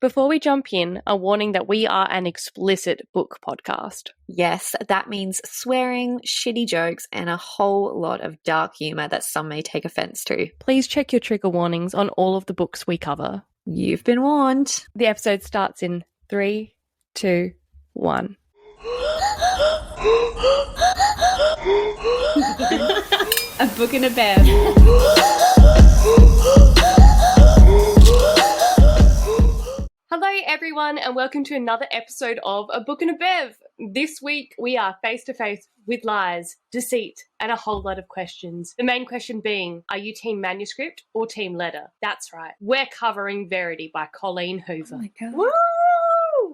Before we jump in, a warning that we are an explicit book podcast. Yes, that means swearing, shitty jokes, and a whole lot of dark humour that some may take offence to. Please check your trigger warnings on all of the books we cover. You've been warned. The episode starts in 3, 2, 1. A book and a bev. Hello everyone and welcome to another episode of A Book and a Bev. This week we are face to face with lies, deceit and a whole lot of questions. The main question being, are you team manuscript or team letter? That's right, we're covering Verity by Colleen Hoover. Oh my God. Woo!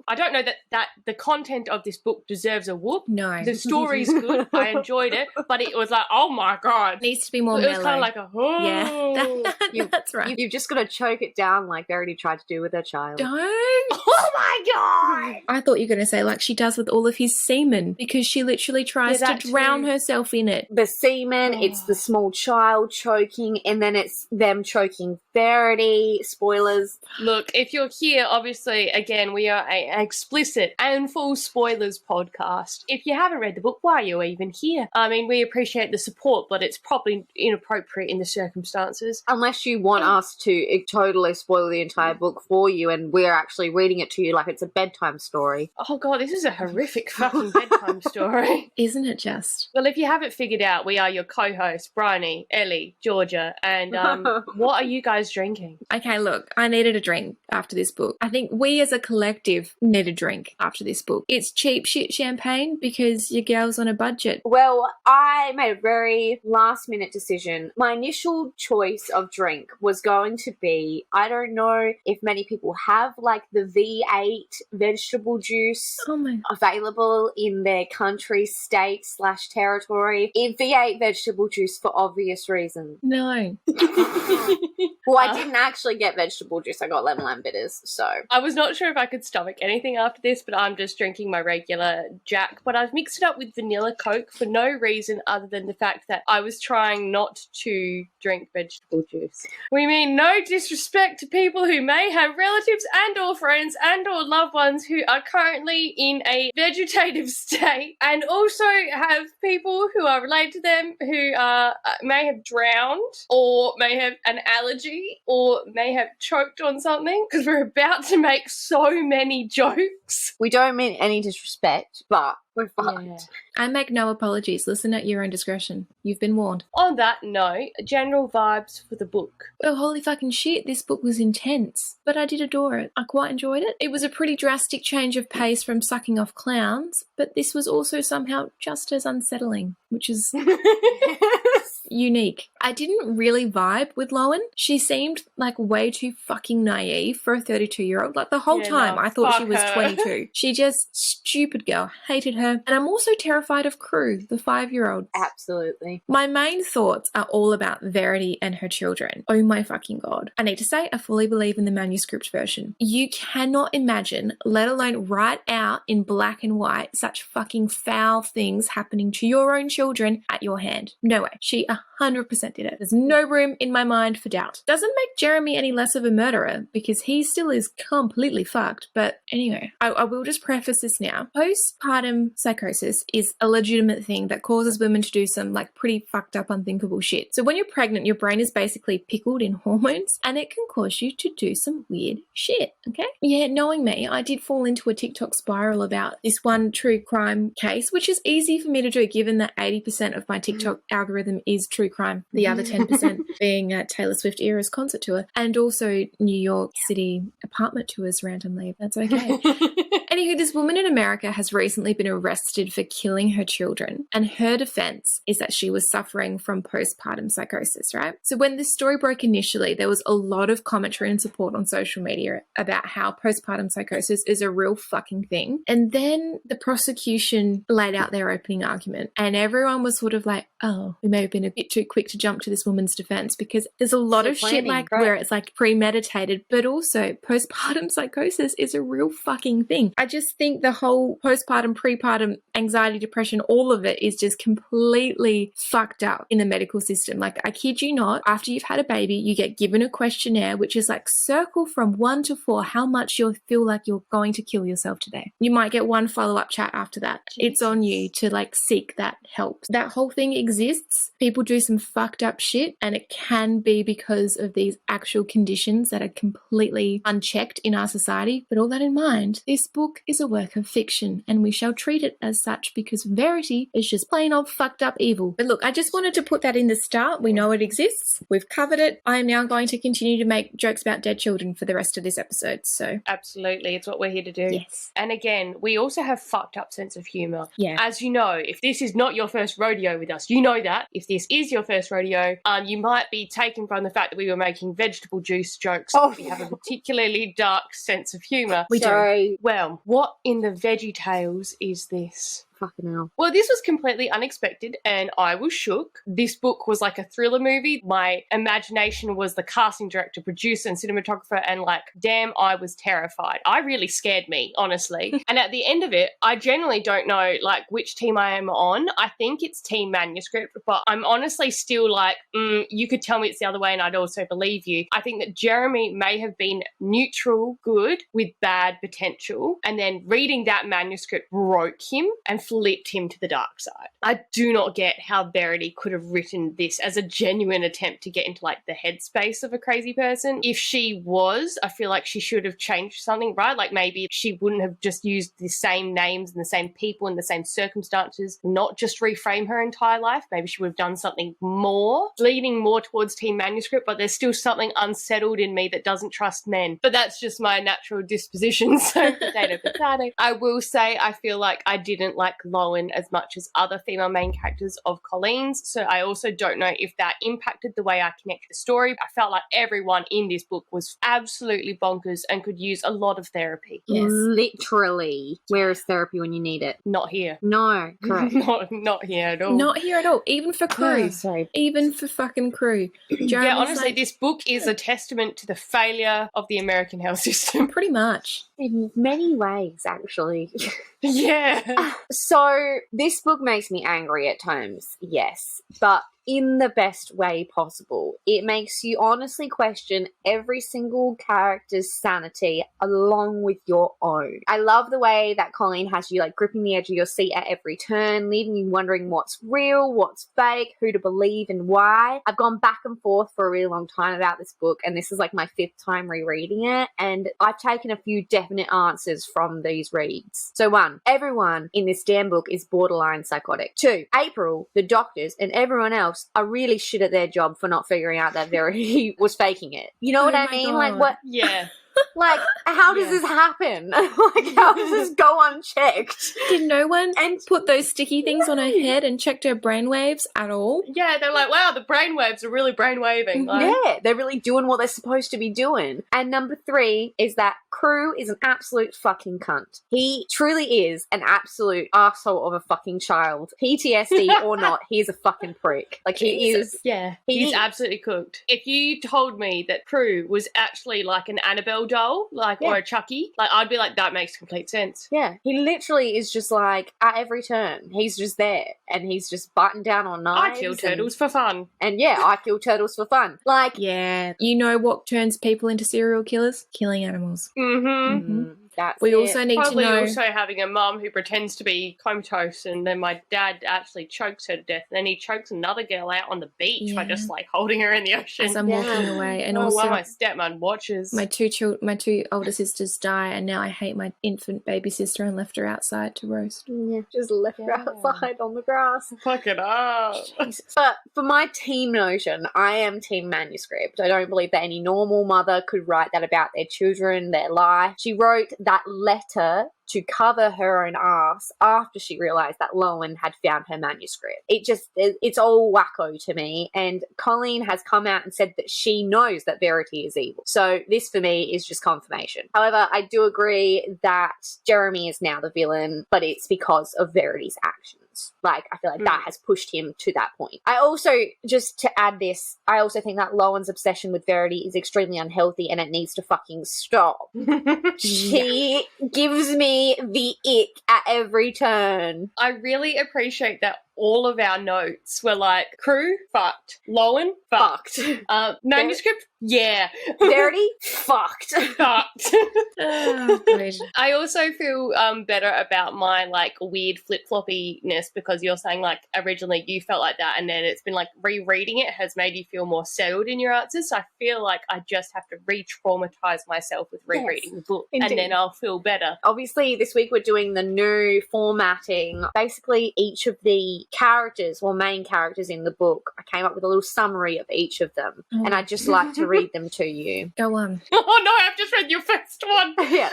I don't know that the content of this book deserves a whoop. No. The story's good. I enjoyed it, but it was like, oh my God. It needs to be more It mellow. was kind of like a, oh. Yeah, that's right. You've just got to choke it down like Verity tried to do with her child. Don't. Oh my God. I thought you were going to say like she does with all of his semen because she literally tries to drown herself in it. The semen, it's the small child choking, and then it's them choking Verity. Spoilers. Look, if you're here, obviously, again, we are an explicit and full spoilers podcast. If you haven't read the book, why are you even here? I mean, we appreciate the support, but it's probably inappropriate in the circumstances. Unless you want us to totally spoil the entire book for you and we're actually reading it to you like it's a bedtime story. Oh God, this is a horrific fucking bedtime story. Isn't it just? Well, if you haven't figured out, we are your co-hosts, Bryony, Ellie, Georgia, and what are you guys drinking? Okay, look, I needed a drink after this book. I think we as a collective need a drink after this book. It's cheap shit champagne because your girl's on a budget. Well, I made a very last minute decision. My initial choice of drink was going to be, I don't know if many people have like the V8 vegetable juice available in their country, state / territory. In V8 vegetable juice for obvious reasons. No. Well, I didn't actually get vegetable juice. I got lemon lime bitters, so. I was not sure if I could stomach anything after this, but I'm just drinking my regular Jack. But I've mixed it up with vanilla Coke for no reason other than the fact that I was trying not to drink vegetable juice. We mean no disrespect to people who may have relatives and or friends and or loved ones who are currently in a vegetative state, and also have people who are related to them who may have drowned or may have an allergy or may have choked on something, because we're about to make so many jokes. We don't mean any disrespect, but we're fucked. Yeah. I make no apologies. Listen at your own discretion. You've been warned. On that note, general vibes for the book. Oh, holy fucking shit, this book was intense. But I did adore it. I quite enjoyed it. It was a pretty drastic change of pace from sucking off clowns, but this was also somehow just as unsettling, which is unique. I didn't really vibe with Lowen. She seemed like way too fucking naive for a 32-year-old. Like the whole time I thought she was 22. She just, stupid girl, hated her. And I'm also terrified of Crew, the 5-year-old. Absolutely. My main thoughts are all about Verity and her children. Oh my fucking God. I need to say, I fully believe in the manuscript version. You cannot imagine, let alone write out in black and white, such fucking foul things happening to your own children at your hand. No way. She 100% did it. There's no room in my mind for doubt. Doesn't make Jeremy any less of a murderer because he still is completely fucked. But anyway, I will just preface this now. Postpartum psychosis is a legitimate thing that causes women to do some like pretty fucked up, unthinkable shit. So when you're pregnant, your brain is basically pickled in hormones and it can cause you to do some weird shit, okay? Yeah, knowing me, I did fall into a TikTok spiral about this one true crime case, which is easy for me to do given that 80% of my TikTok algorithm is true crime. The other 10% being Taylor Swift Eras concert tour and also New York City apartment tours randomly. That's okay. Anywho, this woman in America has recently been arrested for killing her children, and her defense is that she was suffering from postpartum psychosis, right? So when this story broke initially, there was a lot of commentary and support on social media about how postpartum psychosis is a real fucking thing. And then the prosecution laid out their opening argument, and everyone was sort of like, oh, we may have been a bit too quick to jump to this woman's defense, because there's a lot of shit like where it's like premeditated, but also postpartum psychosis is a real fucking thing. I just think the whole postpartum, prepartum, anxiety, depression, all of it is just completely fucked up in the medical system. Like, I kid you not, after you've had a baby, you get given a questionnaire, which is like, circle from 1 to 4 how much you'll feel like you're going to kill yourself today. You might get one follow-up chat after that. It's on you to like seek that help. That whole thing exists. People do some fucked up shit, and it can be because of these actual conditions that are completely unchecked in our society. But all that in mind, this book is a work of fiction, and we shall treat it as such because Verity is just plain old fucked up evil. But look, I just wanted to put that in the start. We know it exists. We've covered it. I am now going to continue to make jokes about dead children for the rest of this episode. So absolutely, it's what we're here to do. Yes. And again, we also have fucked up sense of humour. Yeah. As you know, if this is not your first rodeo with us, you know that. If this is your first rodeo, you might be taken from the fact that we were making vegetable juice jokes. Oh. We have a particularly dark sense of humour. We do. Sorry. Well, what in the Veggie Tales is this? Fucking hell. Well, this was completely unexpected and I was shook. This book was like a thriller movie. My imagination was the casting director, producer and cinematographer, and like, damn, I was terrified. I really scared me, honestly. And at the end of it, I generally don't know like which team I am on. I think it's team manuscript, but I'm honestly still like, you could tell me it's the other way and I'd also believe you. I think that Jeremy may have been neutral good with bad potential, and then reading that manuscript broke him and flipped him to the dark side. I do not get how Verity could have written this as a genuine attempt to get into like the headspace of a crazy person. If she was, I feel like she should have changed something, right? Like maybe she wouldn't have just used the same names and the same people and the same circumstances, not just reframe her entire life. Maybe she would have done something more, leaning more towards team manuscript, but there's still something unsettled in me that doesn't trust men. But that's just my natural disposition, so potato. I will say I feel like I didn't like Lowen as much as other female main characters of Colleen's, so I also don't know if that impacted the way I connect the story. I felt like everyone in this book was absolutely bonkers and could use a lot of therapy. Yes. Literally. Where is therapy when you need it? Not here. No, correct. not here at all. Not here at all. Even for crew. Sorry. Even for fucking crew. Yeah, honestly, this book is a testament to the failure of the American health system. Pretty much. In many ways, actually. Yeah. So, this book makes me angry at times, yes, but in the best way possible. It makes you honestly question every single character's sanity along with your own. I love the way that Colleen has you like gripping the edge of your seat at every turn, leaving you wondering what's real, what's fake, who to believe and why. I've gone back and forth for a really long time about this book, and this is like my 5th time rereading it, and I've taken a few definite answers from these reads. So 1, everyone in this damn book is borderline psychotic. 2, April, the doctors, and everyone else are really shit at their job for not figuring out that Verity was faking it. You know what I mean? God. Like, what? Yeah. Like, how does this happen? Like, how does this go unchecked? Did no one And put those sticky things on her head and checked her brainwaves at all? Yeah, they're like, wow, the brainwaves are really brainwaving. Like, yeah, they're really doing what they're supposed to be doing. And number 3 is that Crew is an absolute fucking cunt. He truly is an absolute asshole of a fucking child. PTSD or not, he is a fucking prick. Like, he is. Yeah, he's absolutely cooked. If you told me that Crew was actually like an Annabelle doll, like, or a Chucky, like, I'd be like, that makes complete sense. Yeah, he literally is just like, at every turn, he's just there, and he's just biting down on knives. I kill turtles for fun. And yeah, I kill turtles for fun. Like, Yeah. You know what turns people into serial killers? Killing animals. Mm-hmm. that's We it. also need Probably to know... also having a mum who pretends to be comatose, and then my dad actually chokes her to death, and then he chokes another girl out on the beach by just like holding her in the ocean. as I'm walking away. And also, also my stepmom watches. my two older sisters die, and now I hate my infant baby sister and left her outside to roast. Yeah, just left her outside on the grass. Fuck it up. But for my team notion, I am team manuscript. I don't believe that any normal mother could write that about their children, their life. She wrote that letter to cover her own ass after she realised that Lowen had found her manuscript. It's all wacko to me. And Colleen has come out and said that she knows that Verity is evil. So this for me is just confirmation. However, I do agree that Jeremy is now the villain, but it's because of Verity's actions. Like, I feel like that has pushed him to that point. I also, just to add this, I also think that Lowen's obsession with Verity is extremely unhealthy and it needs to fucking stop. She gives me me the ick at every turn. I really appreciate that all of our notes were like, crew, fucked. Lowen, fucked. Manuscript, yeah. Verity, fucked. Fucked. Oh, good. I also feel better about my like weird flip-floppiness because you're saying like originally you felt like that and then it's been like rereading it has made you feel more settled in your answers. So I feel like I just have to re-traumatize myself with rereading the book indeed. and then I'll feel better. Obviously, this week we're doing the new formatting. Basically, each of the characters or main characters in the book, I came up with a little summary of each of them, and I'd just like to read them to you. Go on. Oh no, I've just read your first one. Yeah.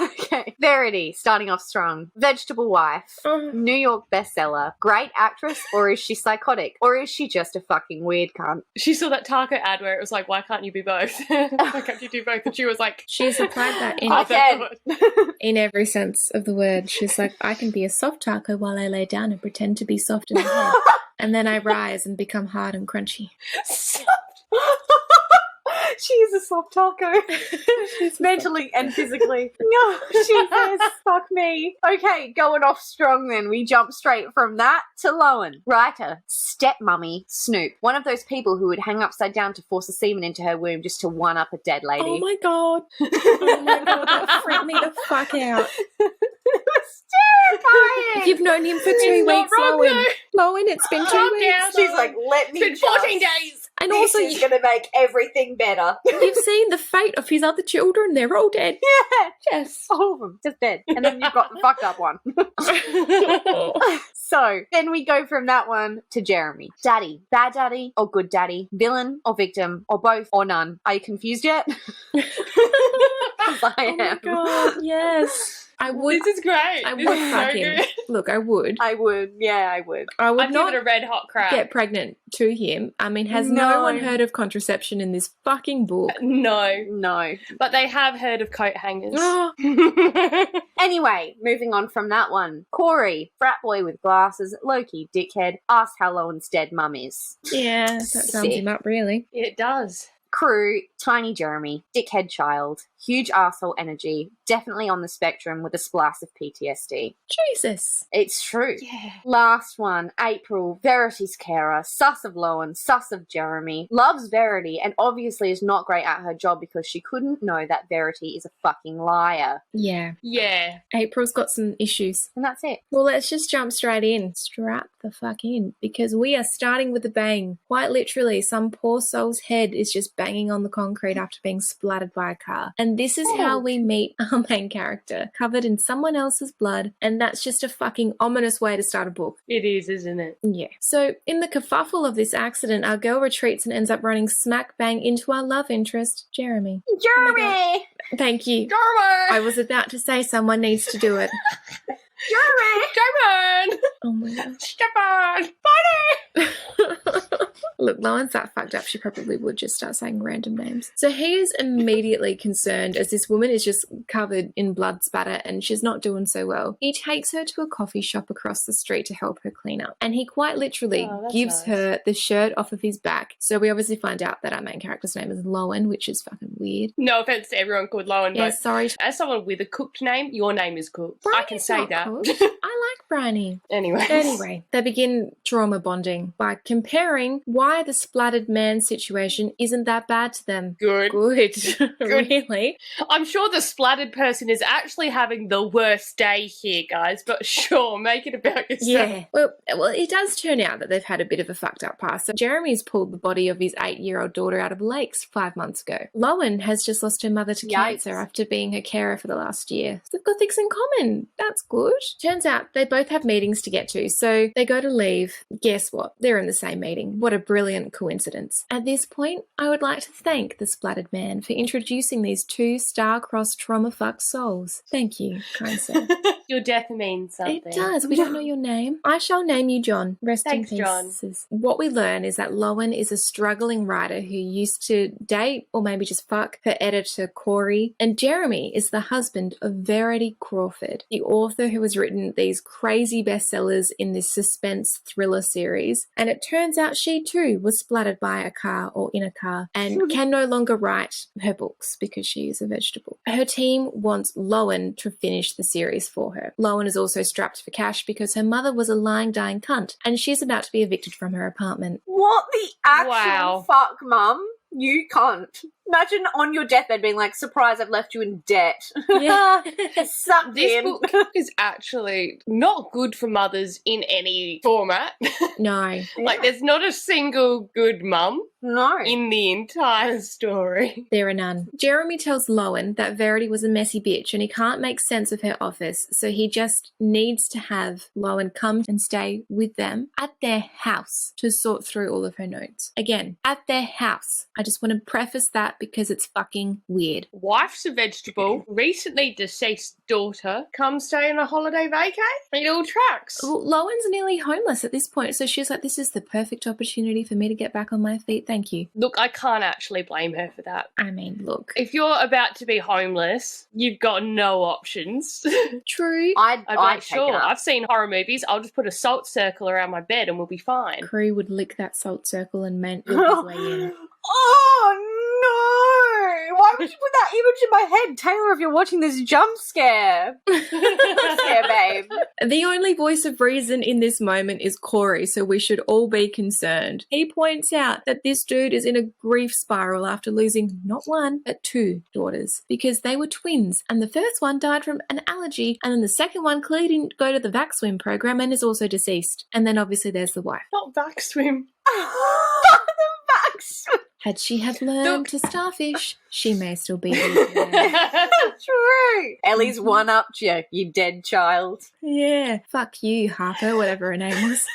Okay. Verity, starting off strong. Vegetable wife. New York bestseller. Great actress, or is she psychotic? Or is she just a fucking weird cunt? She saw that taco ad where it was like, why can't you be both? Why can't you do both? And she was like, She's applied that in, I can. in every sense of the word. She's like, I can be a soft taco while I lay down and pretend to be soft in the head. And then I rise and become hard and crunchy. She is a soft taco. Mentally and physically. No, Jesus, fuck me. Okay, going off strong then. We jump straight from that to Lowen. Writer, stepmummy, Snoop. One of those people who would hang upside down to force a semen into her womb just to one-up a dead lady. Oh my god. Oh my god, that freaked me the fuck out. It was terrifying. You've known him for 2 It's not weeks, wrong, Lowen. Lowen, it's been 2 Calm weeks. down. She's like, let me It's been 14 just- days. And This also, is going to make everything better. you've seen the fate of his other children. They're all dead. Yeah, Yes. all of them, just dead. And then you've got the fucked up one. So, then we go from that one to Jeremy. Daddy, bad daddy or good daddy, villain or victim, or both or none. Are you confused yet? 'Cause I Oh my am. god, yes. I would. This is great. I This would is fuck so him. good. Look, I would. I would, yeah, I would. I would I'd not give it a red hot crack. get pregnant to him. I mean, has no No. one heard of contraception in this fucking book? No, No. but they have heard of coat hangers. Oh, Anyway, moving on from that one. Corey, frat boy with glasses, low-key dickhead, asked how Lowen's dead mum is. yeah, that sums Sick. him up, really. It does. Crew, tiny Jeremy, dickhead child, huge arsehole energy, definitely on the spectrum with a splice of PTSD. Jesus. It's true. Yeah. Last one, April, Verity's carer, sus of Lowen, sus of Jeremy, loves Verity, and obviously is not great at her job because she couldn't know that Verity is a fucking liar. Yeah. Yeah. April's got some issues. And that's it. Well, let's just jump straight in. Strap the fuck in. Because we are starting with a bang. Quite literally, some poor soul's head is just banging on the concrete after being splattered by a car. And this is how we meet our main character, covered in someone else's blood. And that's just a fucking ominous way to start a book. It is, isn't it? Yeah. So, in the kerfuffle of this accident, our girl retreats and ends up running smack bang into our love interest, Jeremy. Jeremy! Thank you. German! I was about to say someone needs to do it. Jeremy! German! Oh my god. Stefan! Look, Lowen's that fucked up, she probably would just start saying random names. So he is immediately concerned as this woman is just covered in blood spatter and she's not doing so well. He takes her to a coffee shop across the street to help her clean up. And he quite literally Oh, that's gives nice. her the shirt off of his back. So we obviously find out that our main character's name is Lowen, which is fucking weird. No offense to everyone called Lowen, Yeah, but sorry. as someone with a cooked name, your name is cooked. I can Bryony's say not that. cooked. I like Bryony. Anyway, they begin trauma bonding by comparing why the splattered man situation isn't that bad to them. Good. Good. Really? I'm sure the splattered person is actually having the worst day here, guys, but sure, make it about yourself. Yeah. Well, it does turn out that they've had a bit of a fucked up past. So Jeremy's pulled the body of his 8-year-old daughter out of lakes 5 months ago. Lowen has just lost her mother to Yikes. cancer after being her carer for the last year. So they've got things in common. That's good. Turns out they both have meetings to get to, so they go to leave. Guess what? They're in the same meeting. What a brilliant coincidence. At this point, I would like to thank the splattered man for introducing these two star-crossed trauma-fucked souls. Thank you, kind sir. Your death means something. It does. We don't know your name. I shall name you John. Rest Thanks, in peace. John. What we learn is that Lowen is a struggling writer who used to date or maybe just fuck her editor Corey, and Jeremy is the husband of Verity Crawford, the author who has written these crazy bestsellers in this suspense thriller series. And it turns out she too was splattered by a car or in a car and can no longer write her books because she is a vegetable. Her team wants Lowen to finish the series for her. Lowen is also strapped for cash because her mother was a lying, dying cunt and she's about to be evicted from her apartment. What the actual Wow. fuck, Mum? You can't. Imagine on your deathbed being like, surprise, I've left you in debt. Yeah. Sucked This in. book is actually not good for mothers in any format. No. Like, there's not a single good mum No. in the entire story. There are none. Jeremy tells Lowen that Verity was a messy bitch and he can't make sense of her office, so he just needs to have Lowen come and stay with them at their house to sort through all of her notes. Again, at their house. I just want to preface that because it's fucking weird. Wife's a vegetable, recently deceased daughter, come stay on a holiday vacay? It all tracks. Well, Lowen's nearly homeless at this point, so she's like, this is the perfect opportunity for me to get back on my feet. Thank you. Look, I can't actually blame her for that. I mean, look. If you're about to be homeless, you've got no options. True. I'd I'm like, take it sure, up. I've seen horror movies. I'll just put a salt circle around my bed and we'll be fine. Crew would lick that salt circle and work his way in. Oh no! Why would you put that image in my head? Taylor, if you're watching this, jump scare. Scare, babe. The only voice of reason in this moment is Corey, so we should all be concerned. He points out that this dude is in a grief spiral after losing not one, but two daughters, because they were twins, and the first one died from an allergy, and then the second one clearly didn't go to the vac swim program and is also deceased. And then obviously there's the wife. Not back swim. The facts. Had she have learned Look. to starfish, she may still be here. True. Ellie's one-upped you, you dead child. Yeah. Fuck you, Harper, whatever her name was.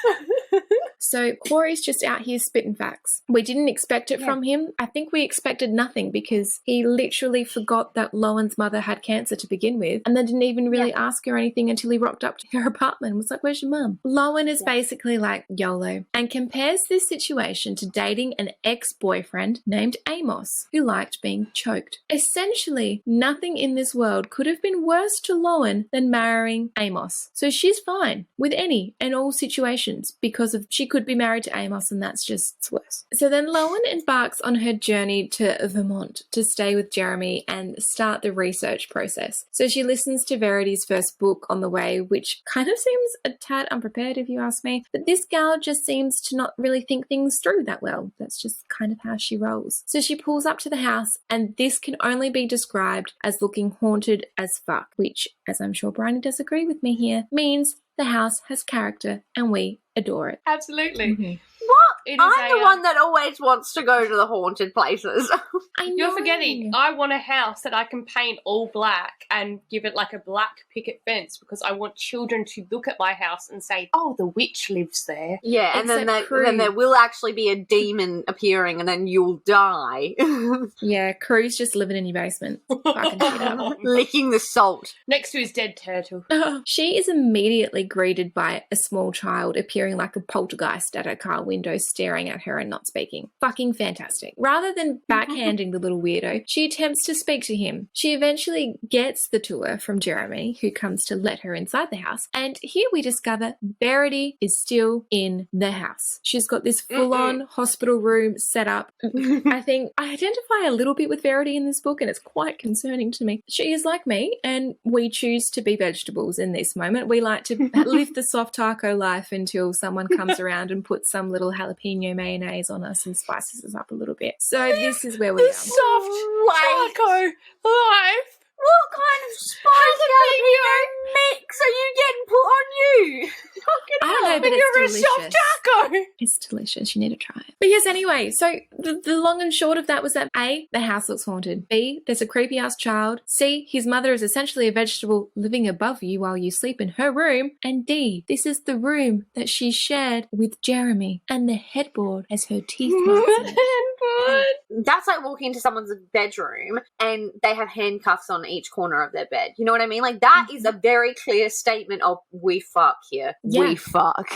So Corey's just out here spitting facts. We didn't expect it from him. I think we expected nothing because he literally forgot that Lowen's mother had cancer to begin with and then didn't even really ask her anything until he rocked up to her apartment and was like, where's your mum? Lowen is basically like YOLO and compares this situation to dating an ex-boyfriend named Amos who liked being choked. Essentially, nothing in this world could have been worse to Lowen than marrying Amos. So she's fine with any and all situations because of she could be married to Amos and that's just worse. So then Lowen embarks on her journey to Vermont to stay with Jeremy and start the research process. So she listens to Verity's first book on the way, which kind of seems a tad unprepared if you ask me, but this gal just seems to not really think things through that well. That's just kind of how she rolls. So she pulls up to the house and this can only be described as looking haunted as fuck, which, as I'm sure Bryony does agree with me here, means the house has character and we adore it. Absolutely. What? It is I'm a, the one that always wants to go to the haunted places. I know. You're forgetting, I want a house that I can paint all black and give it like a black picket fence because I want children to look at my house and say, oh, the witch lives there. Yeah, and then, Except then there will actually be a demon appearing and then you'll die. Yeah, Crew's just living in your basement. Fucking shit up. Licking the salt. Next to his dead turtle. She is immediately greeted by a small child appearing like a poltergeist at her car window, staring at her and not speaking. Fucking fantastic. Rather than backhanding the little weirdo, she attempts to speak to him. She eventually gets the tour from Jeremy, who comes to let her inside the house. And here we discover Verity is still in the house. She's got this full-on hospital room set up. I think I identify a little bit with Verity in this book, and it's quite concerning to me. She is like me, and we choose to be vegetables in this moment. We like to live the soft taco life until someone comes around and puts some little jalapeno mayonnaise on us and spices us up a little bit. So this is where we are. Soft taco life. What kind of spice jalapeno mix are you getting put on you? I don't know, but You're a it's soft delicious. taco. It's delicious. You need to try it. But yes, anyway, so the long and short of that was that A, the house looks haunted. B, there's a creepy ass child. C, his mother is essentially a vegetable living above you while you sleep in her room. And D, this is the room that she shared with Jeremy, and the headboard has her teeth marks in it. That's like walking into someone's bedroom and they have handcuffs on each corner of their bed. You know what I mean? Like that is a very clear statement of we fuck here. Yeah. We fuck.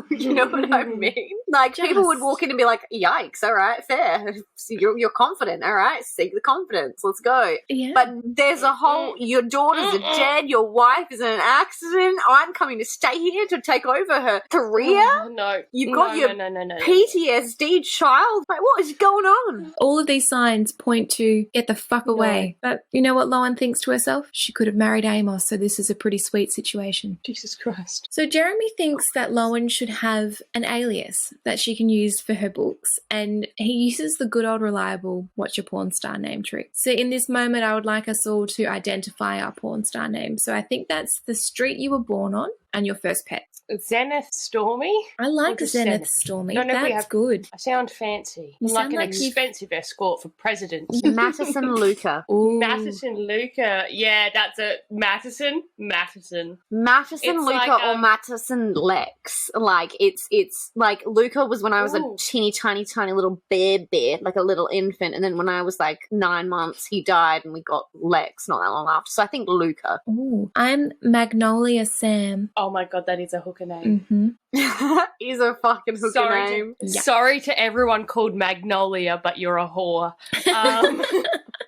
You know what what I mean? Like, people would walk in and be like, yikes, all right, fair. So you're confident, all right, seek the confidence, let's go. Yeah. But there's a whole, your daughters are dead, your wife is in an accident, I'm coming to stay here to take over her career? No. You've got your no. PTSD child? Like, what is going on? All of these signs point to get the fuck away. But you know what Lowen thinks to herself? She could have married Amos, so this is a pretty sweet situation. Jesus Christ. So Jeremy thinks that Lowen should have an alias that she can use for her books, and he uses the good old reliable what's your porn star name trick. So in this moment, I would like us all to identify our porn star name. So I think that's the street you were born on and your first pet. Zenith Stormy? I like just Zenith Stormy. No, we That's have- good. I sound fancy. You I'm sound like an like you've- expensive escort for presidents. Mattison Luca. Ooh. Mattison Luca. Yeah, that's a Mattison. Mattison It's Luca like, or Mattison Lex. Like, it's like Luca was when I was Ooh. a teeny tiny little bear, like a little infant, and then when I was like 9 months, he died, and we got Lex not that long after. So I think Luca. Ooh. I'm Magnolia Sam. Oh my god, that is a hooker name. Mm-hmm. Is a fucking hooker Sorry name. Yeah. Sorry to everyone called Magnolia, but you're a whore.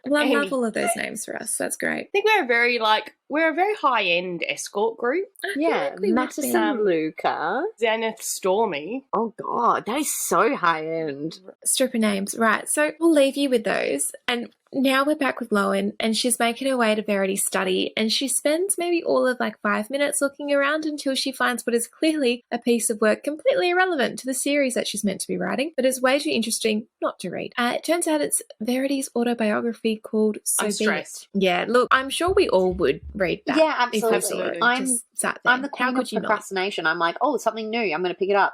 Well, I Amy. love all of those names for us. That's great. I think we're a very high-end escort group. Yeah, we would Mattison Luca. Zenith Stormy. Oh god, that is so high end. Stripper names. Right. So we'll leave you with those. And now we're back with Lowen, and she's making her way to Verity's study, and she spends maybe all of like 5 minutes looking around until she finds what is clearly a piece of work completely irrelevant to the series that she's meant to be writing, but is way too interesting not to read. It turns out it's Verity's autobiography called So I'm Be It. stressed. Yeah, look, I'm sure we all would read that. Yeah, if we saw absolutely. it. I'm- Just sat there. I'm the How queen of could you not? procrastination. I'm like, oh, something new. I'm going to pick it up.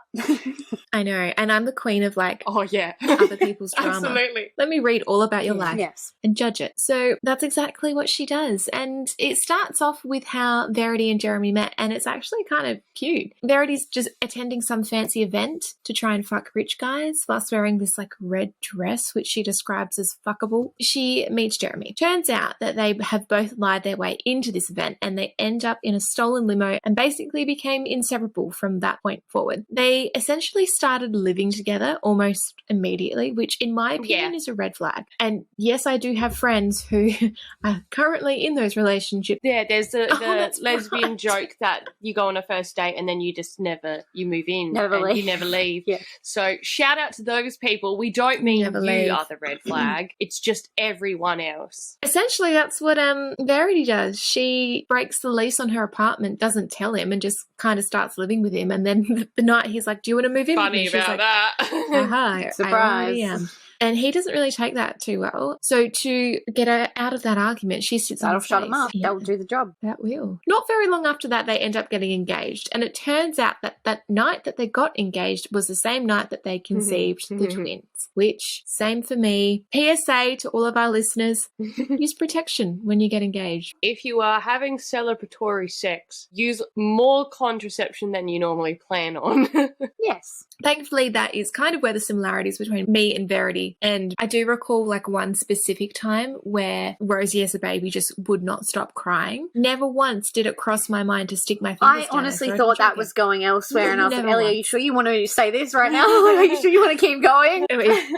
I know, and I'm the queen of like Oh yeah. other people's drama. Absolutely. Let me read all about your life. Yes. And judge it. So that's exactly what she does. And it starts off with how Verity and Jeremy met, and it's actually kind of cute. Verity's just attending some fancy event to try and fuck rich guys whilst wearing this like red dress, which she describes as fuckable. She meets Jeremy. Turns out that they have both lied their way into this event, and they end up in a stolen limo and basically became inseparable from that point forward. They essentially started living together almost immediately, which in my opinion is a red flag. And yes, I do have friends who are currently in those relationships. Yeah, there's the that's lesbian right. joke that you go on a first date and then you just you move in. Never and leave. You never leave. Yeah. So shout out to those people. We don't mean Never you leave. are the red flag. It's just everyone else. Essentially, that's what Verity does. She breaks the lease on her apartment, doesn't tell him, and just kind of starts living with him. And then the night he's like, "Do you want to move in?" Funny with me? She's about like, that. Aha, Surprise. I already am. And he doesn't really take that too well. So to get her out of that argument, she sits on That'll his shut him face. up. Yeah. That'll do the job. That will. Not very long after that, they end up getting engaged. And it turns out that that night that they got engaged was the same night that they conceived the twins, which, same for me. PSA to all of our listeners, use protection when you get engaged. If you are having celebratory sex, use more contraception than you normally plan on. Yes. Thankfully, that is kind of where the similarities between me and Verity. And I do recall like one specific time where Rosie as a baby just would not stop crying. Never once did it cross my mind to stick my fingers I down her honestly throat thought and choke that her. was going elsewhere, and I was like, Never Ellie, are once. you sure you want to say this right now? Like, are you sure you want to keep going?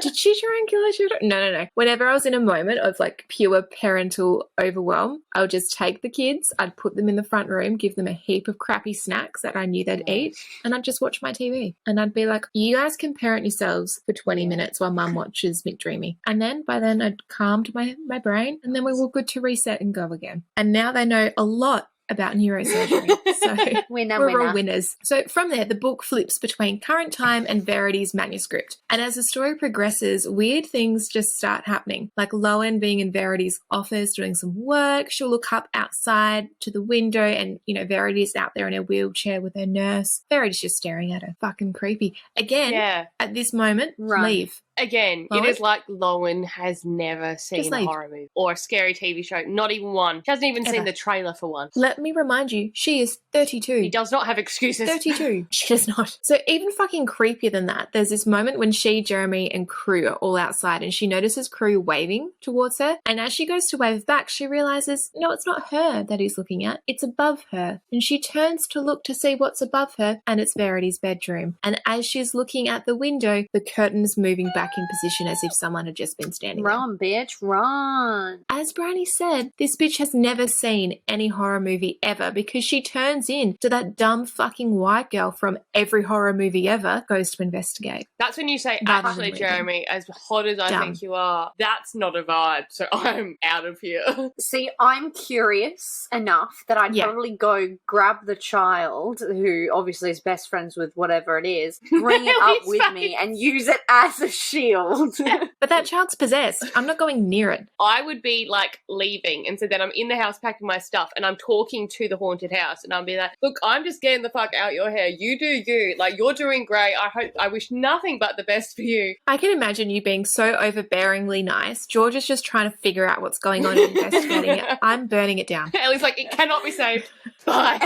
Did she try and kill her children? No. Whenever I was in a moment of like pure parental overwhelm, I would just take the kids, I'd put them in the front room, give them a heap of crappy snacks that I knew they'd eat, and I'd just watch my TV. And I'd be like, you guys can parent yourselves for 20 minutes while mum watches McDreamy. And then by then I'd calmed my brain, and then we were good to reset and go again. And now they know a lot about neurosurgery. So we're all winners. So from there, the book flips between current time and Verity's manuscript. And as the story progresses, weird things just start happening. Like Lowen being in Verity's office doing some work. She'll look up outside to the window and, Verity's out there in her wheelchair with her nurse. Verity's just staring at her. Fucking creepy. Again, Yeah. at this moment, Run. leave. Again, Lowen? it is like Lowen has never seen a leave. horror movie or a scary TV show. Not even one. She hasn't even seen Ever. the trailer for one. Let me remind you, she is 32. She does not have excuses. 32. She does not. So even fucking creepier than that, there's this moment when she, Jeremy, and Crew are all outside and she notices Crew waving towards her. And as she goes to wave back, she realizes, no, it's not her that he's looking at. It's above her. And she turns to look to see what's above her, and it's Verity's bedroom. And as she's looking at the window, the curtain's moving back in position as if someone had just been standing there. Run, bitch, run. As Brownie said, this bitch has never seen any horror movie ever because she turns in to that dumb fucking white girl from every horror movie ever, goes to investigate. That's when you say, Rather actually, than Jeremy, as hot as I Dumb. think you are, that's not a vibe, so I'm out of here. See, I'm curious enough that I'd Yeah. probably go grab the child, who obviously is best friends with whatever it is, bring it up His with me face. and use it as a shield. But that child's possessed. I'm not going near it. I would be like leaving, and so then I'm in the house packing my stuff and I'm talking to the haunted house and I'll be like, look, I'm just getting the fuck out your hair. You do you. Like, you're doing great. I wish nothing but the best for you. I can imagine you being so overbearingly nice. George is just trying to figure out what's going on and investigating it. I'm burning it down. Ellie's like, it cannot be saved. Bye.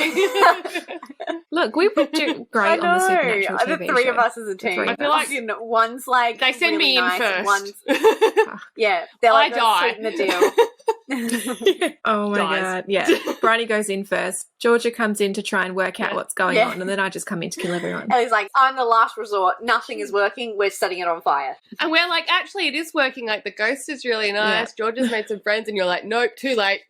Look, we would do I great know. on the Supernatural The TV three show. of us as a team. three of I feel like Fucking one's like they send really me in nice, and first. One's, yeah, they're like, I die. sweeten the deal. Oh my Guys. God. Yeah. Bryony goes in first. Georgia comes in to try and work out Yeah. what's going Yeah. on. And then I just come in to kill everyone. And he's like, I'm the last resort. Nothing is working. We're setting it on fire. And we're like, actually, it is working. Like, the ghost is really nice. George has made some friends, and you're like, nope, too late.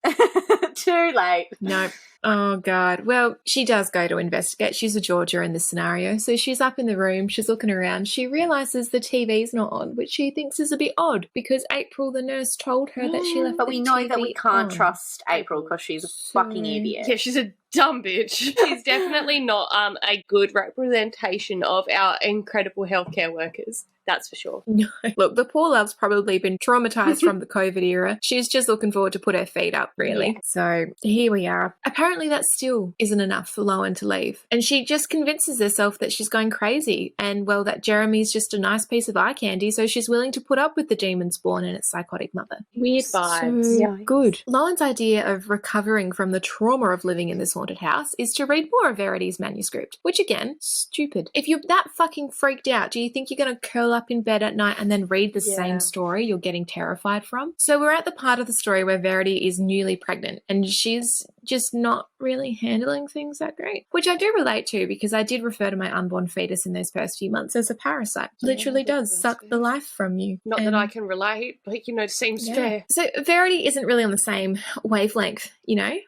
Too late. Nope. Oh, God. Well, she does go to investigate. She's a Georgia in this scenario. So she's up in the room. She's looking around. She realizes the TV's not on, which she thinks is a bit odd because April, the nurse, told her that she left But the we know that TV we can't on. trust April because she's a fucking idiot. Yeah, she's a dumb bitch. She's definitely not a good representation of our incredible healthcare workers. That's for sure. No. Look, the poor love's probably been traumatized from the COVID era. She's just looking forward to put her feet up, really. Yeah. So here we are. Apparently that still isn't enough for Lowen to leave. And she just convinces herself that she's going crazy and, well, that Jeremy's just a nice piece of eye candy, so she's willing to put up with the demon spawn and its psychotic mother. Weird vibes. So Yikes. good. Lowen's idea of recovering from the trauma of living in this haunted house is to read more of Verity's manuscript, which again, stupid. If you're that fucking freaked out, do you think you're going to curl up in bed at night and then read the Yeah. same story you're getting terrified from? So we're at the part of the story where Verity is newly pregnant and she's just not really handling things that great, which I do relate to because I did refer to my unborn fetus in those first few months as a parasite. Literally does suck the life from you. Not that I can relate, but, it seems fair. So Verity isn't really on the same wavelength,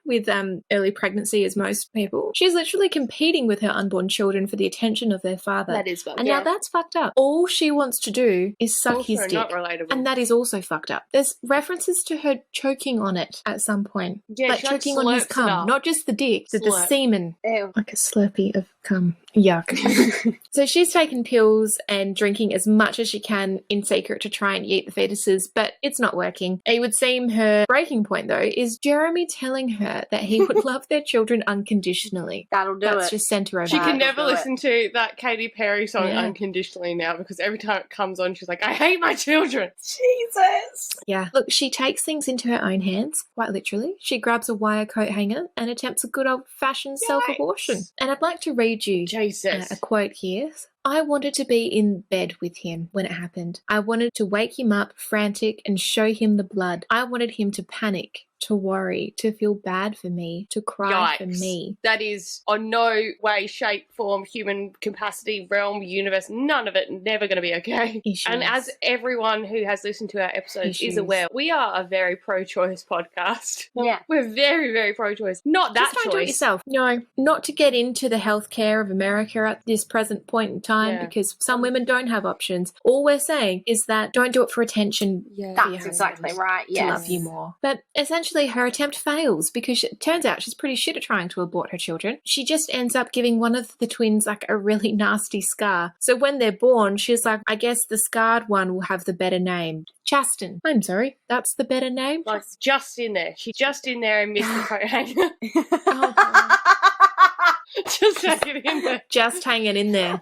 with early pregnancy as most people. She's literally competing with her unborn children for the attention of their father. That is fucked And up. now that's fucked up. All she wants to do is suck Also his dick. not relatable. And that is also fucked up. There's references to her choking on it at some point. Yeah, like she, like, choking on his slurps it cum. up. Not just the dick, but the Slurp. semen. Ew. Like a slurpee of cum. Yuck. So she's taken pills and drinking as much as she can in secret to try and eat the fetuses, but it's not working. It would seem her breaking point, though, is Jeremy telling her that he would love their children unconditionally. That'll do That's it. just sent her over. She can Right, never do it. listen to that Katy Perry song Yeah. unconditionally now because every time it comes on, she's like, I hate my children. Jesus. Yeah. Look, she takes things into her own hands, quite literally. She grabs a wire coat hanger and attempts a good old-fashioned self-abortion. And I'd like to read you Jesus. a quote here. I wanted to be in bed with him when it happened. I wanted to wake him up frantic and show him the blood. I wanted him to panic, to worry, to feel bad for me, to cry for Yikes. me. That is on no way, shape, form, human capacity, realm, universe, none of it, never going to be okay. Issues. And as everyone who has listened to our episodes Issues. is aware, we are a very pro-choice podcast. Yeah. We're very, very pro-choice. Not that Just don't do it choice. yourself. No, not to get into the healthcare of America at this present point in time Yeah. because some women don't have options. All we're saying is that don't do it for attention. Yeah. That's exactly right. To Yes. love you more. But essentially her attempt fails because it turns out she's pretty shit at trying to abort her children. She just ends up giving one of the twins like a really nasty scar. So when they're born, she's like, I guess the scarred one will have the better name. Chaston. I'm sorry, that's the better name? Like, just in there. She's just in there and missed the coat hanger. Oh, God. Just hanging in there. Just hanging in there.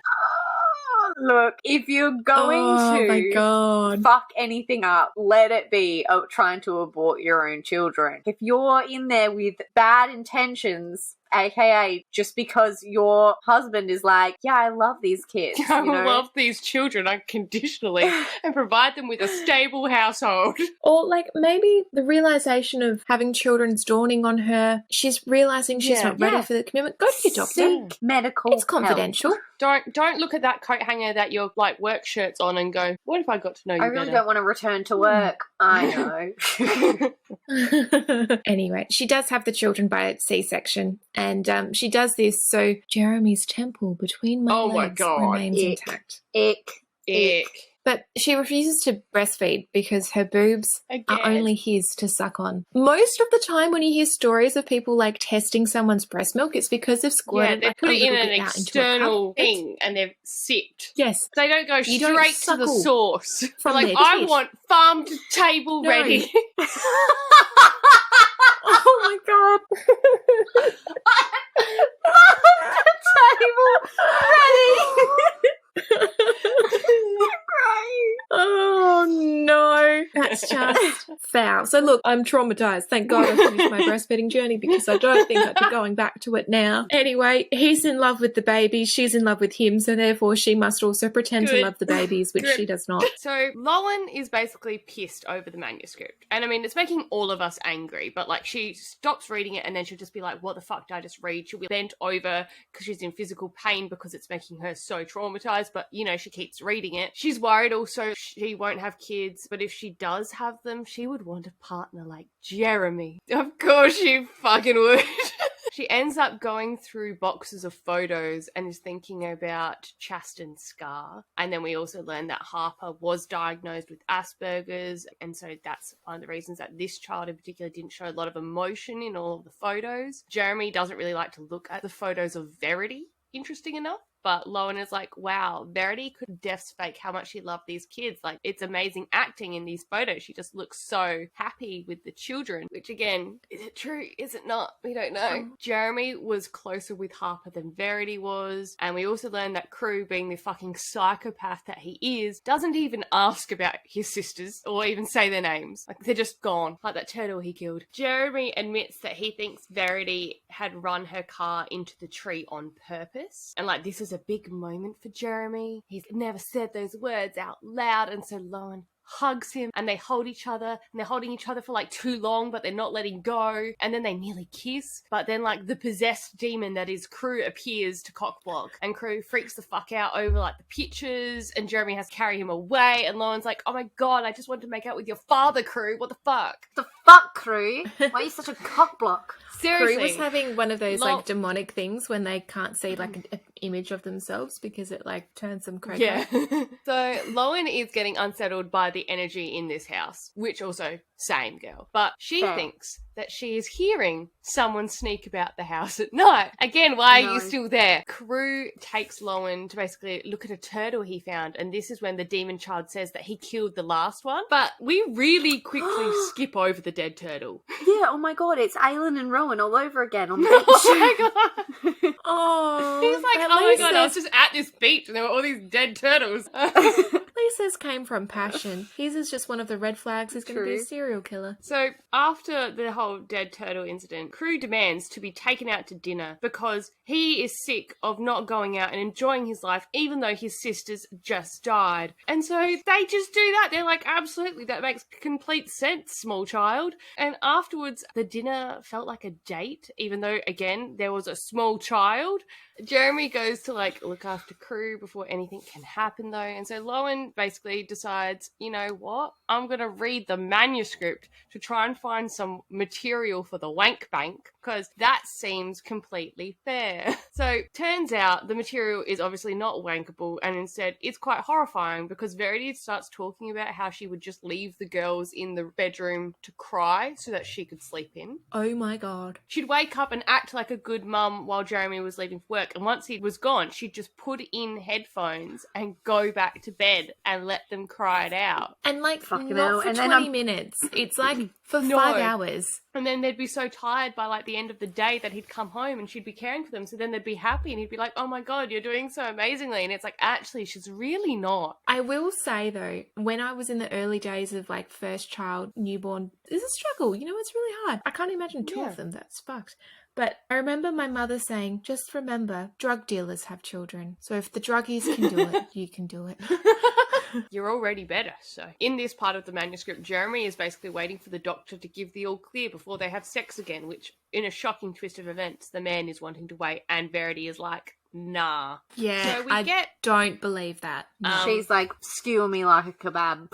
Oh, Look, if you're going Oh my to God. fuck anything up, let it be trying to abort your own children. If you're in there with bad intentions, aka just because your husband is like, yeah, I love these kids. I will love these children unconditionally and provide them with a stable household. Or like maybe the realization of having children's dawning on her. She's realizing she's not ready for the commitment. Go to your doctor. Seek medical It's confidential. Don't look at that coat hanger that your like work shirt's on and go, what if I got to know you I really better? don't want to return to work. I know. Anyway, she does have the children by C-section, and she does this so Jeremy's temple between my legs remains intact. Ick. But she refuses to breastfeed because her boobs are only his to suck on. Most of the time when you hear stories of people like testing someone's breast milk, it's because they've squirted they put it in an external thing and they've sipped. Yes. They don't go straight to the source. From like, I want farm to table ready. Oh my God. Table ready. Oh no, that's just foul. So look, I'm traumatized. Thank God I finished my breastfeeding journey because I don't think I'd be going back to it now. Anyway, he's in love with the baby, she's in love with him, so therefore she must also pretend to love the babies, which she does not. So Lowen is basically pissed over the manuscript. And I mean, it's making all of us angry, but like she stops reading it and then she'll just be like, what the fuck did I just read? She'll be bent over because she's in physical pain because it's making her so traumatized, but you know, she keeps reading it. She's worried also she won't have kids, but if she does have them, she would want a partner like Jeremy. Of course she fucking would. She ends up going through boxes of photos and is thinking about Chasten's scar. And then we also learn that Harper was diagnosed with Asperger's, and so that's one of the reasons that this child in particular didn't show a lot of emotion in all of the photos. Jeremy doesn't really like to look at the photos of Verity, interesting enough. But Lowen is like, wow, Verity could deaths fake how much she loved these kids. Like, it's amazing acting in these photos. She just looks so happy with the children. Which, again, is it true? Is it not? We don't know. Jeremy was closer with Harper than Verity was. And we also learned that Crew, being the fucking psychopath that he is, doesn't even ask about his sisters or even say their names. Like, they're just gone. Like that turtle he killed. Jeremy admits that he thinks Verity had run her car into the tree on purpose. And, like, this is a big moment for Jeremy. He's never said those words out loud, and so Lowen hugs him and they hold each other, and they're holding each other for like too long, but they're not letting go, and then they nearly kiss, but then like the possessed demon that is Crew appears to cockblock, and Crew freaks the fuck out over like the pictures, and Jeremy has to carry him away, and Lowen's like, oh my God, I just wanted to make out with your father, Crew. What the fuck? The fuck, Crew? Why are you such a cockblock? Seriously. Crew was having one of those like demonic things when they can't see like an image of themselves because it like turns them crazy. Yeah. So Lowen is getting unsettled by the energy in this house, which also same girl. But she thinks that she is hearing someone sneak about the house at night. Again, why are you still there? Crew takes Lowen to basically look at a turtle he found, and this is when the demon child says that he killed the last one. But we really quickly skip over the dead turtle. Yeah, oh my God, it's Aylin and Rowan all over again on the beach. Oh my God. Oh, He's like, oh my God, I was just at this beach and there were all these dead turtles. Lisa's came from passion. His is just one of the red flags. He's going to be a serial killer. So after the whole dead turtle incident, Crew demands to be taken out to dinner because he is sick of not going out and enjoying his life even though his sisters just died. And so they just do that. They're like, absolutely, that makes complete sense, small child. And afterwards, the dinner felt like a date, even though, again, there was a small child. Jeremy goes to like look after Crew before anything can happen though, and so Lowen basically decides, you know what, I'm gonna read the manuscript to try and find some material for the wank bank because that seems completely fair. So turns out the material is obviously not wankable, and instead it's quite horrifying because Verity starts talking about how she would just leave the girls in the bedroom to cry so that she could sleep in. Oh my God. She'd wake up and act like a good mum while Jeremy was leaving for work, and once he was gone, she'd just put in headphones and go back to bed and let them cry it out. And like Fucking not hell. for And then 20 minutes. It's like for No. 5 hours. And then they'd be so tired by like the end of the day that he'd come home and she'd be caring for them. So then they'd be happy and he'd be like, oh my God, you're doing so amazingly. And it's like, actually, she's really not. I will say though, when I was in the early days of like first child, newborn, it's a struggle. You know, it's really hard. I can't imagine two Yeah. of them. That's fucked. But I remember my mother saying, just remember, drug dealers have children. So if the druggies can do it, you can do it. You're already better. So in this part of the manuscript, Jeremy is basically waiting for the doctor to give the all clear before they have sex again, which in a shocking twist of events, the man is wanting to wait and Verity is like, nah. Yeah, So we I get don't believe that. No. She's like, skewer me like a kebab.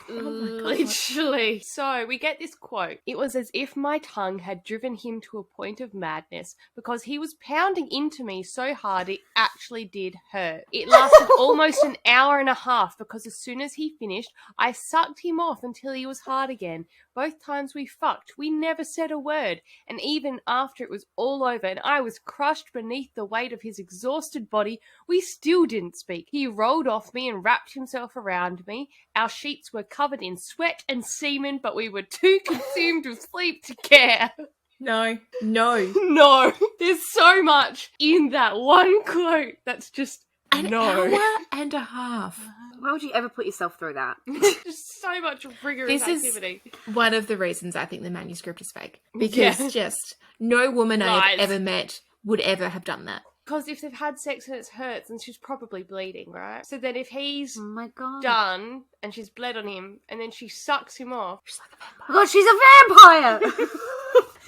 literally. So we get this quote. It was as if my tongue had driven him to a point of madness because he was pounding into me so hard it actually did hurt. It lasted almost an hour and a half because as soon as he finished, I sucked him off until he was hard again. Both times we fucked, we never said a word. And even after it was all over and I was crushed beneath the weight of his exhausted body, we still didn't speak. He rolled off me and wrapped himself around me. Our sheets were covered in sweat and semen, but we were too consumed with sleep to care. No. No, there's so much in that one quote that's just An no. hour and a half. Why would you ever put yourself through that? Just so much rigorous This activity. is one of the reasons I think the manuscript is fake. Because just no woman Lies. I've ever met would ever have done that. Because if they've had sex and it hurts, then she's probably bleeding, right? So then if he's Oh my god. done and she's bled on him and then she sucks him off. She's like a vampire. Oh god, she's a vampire!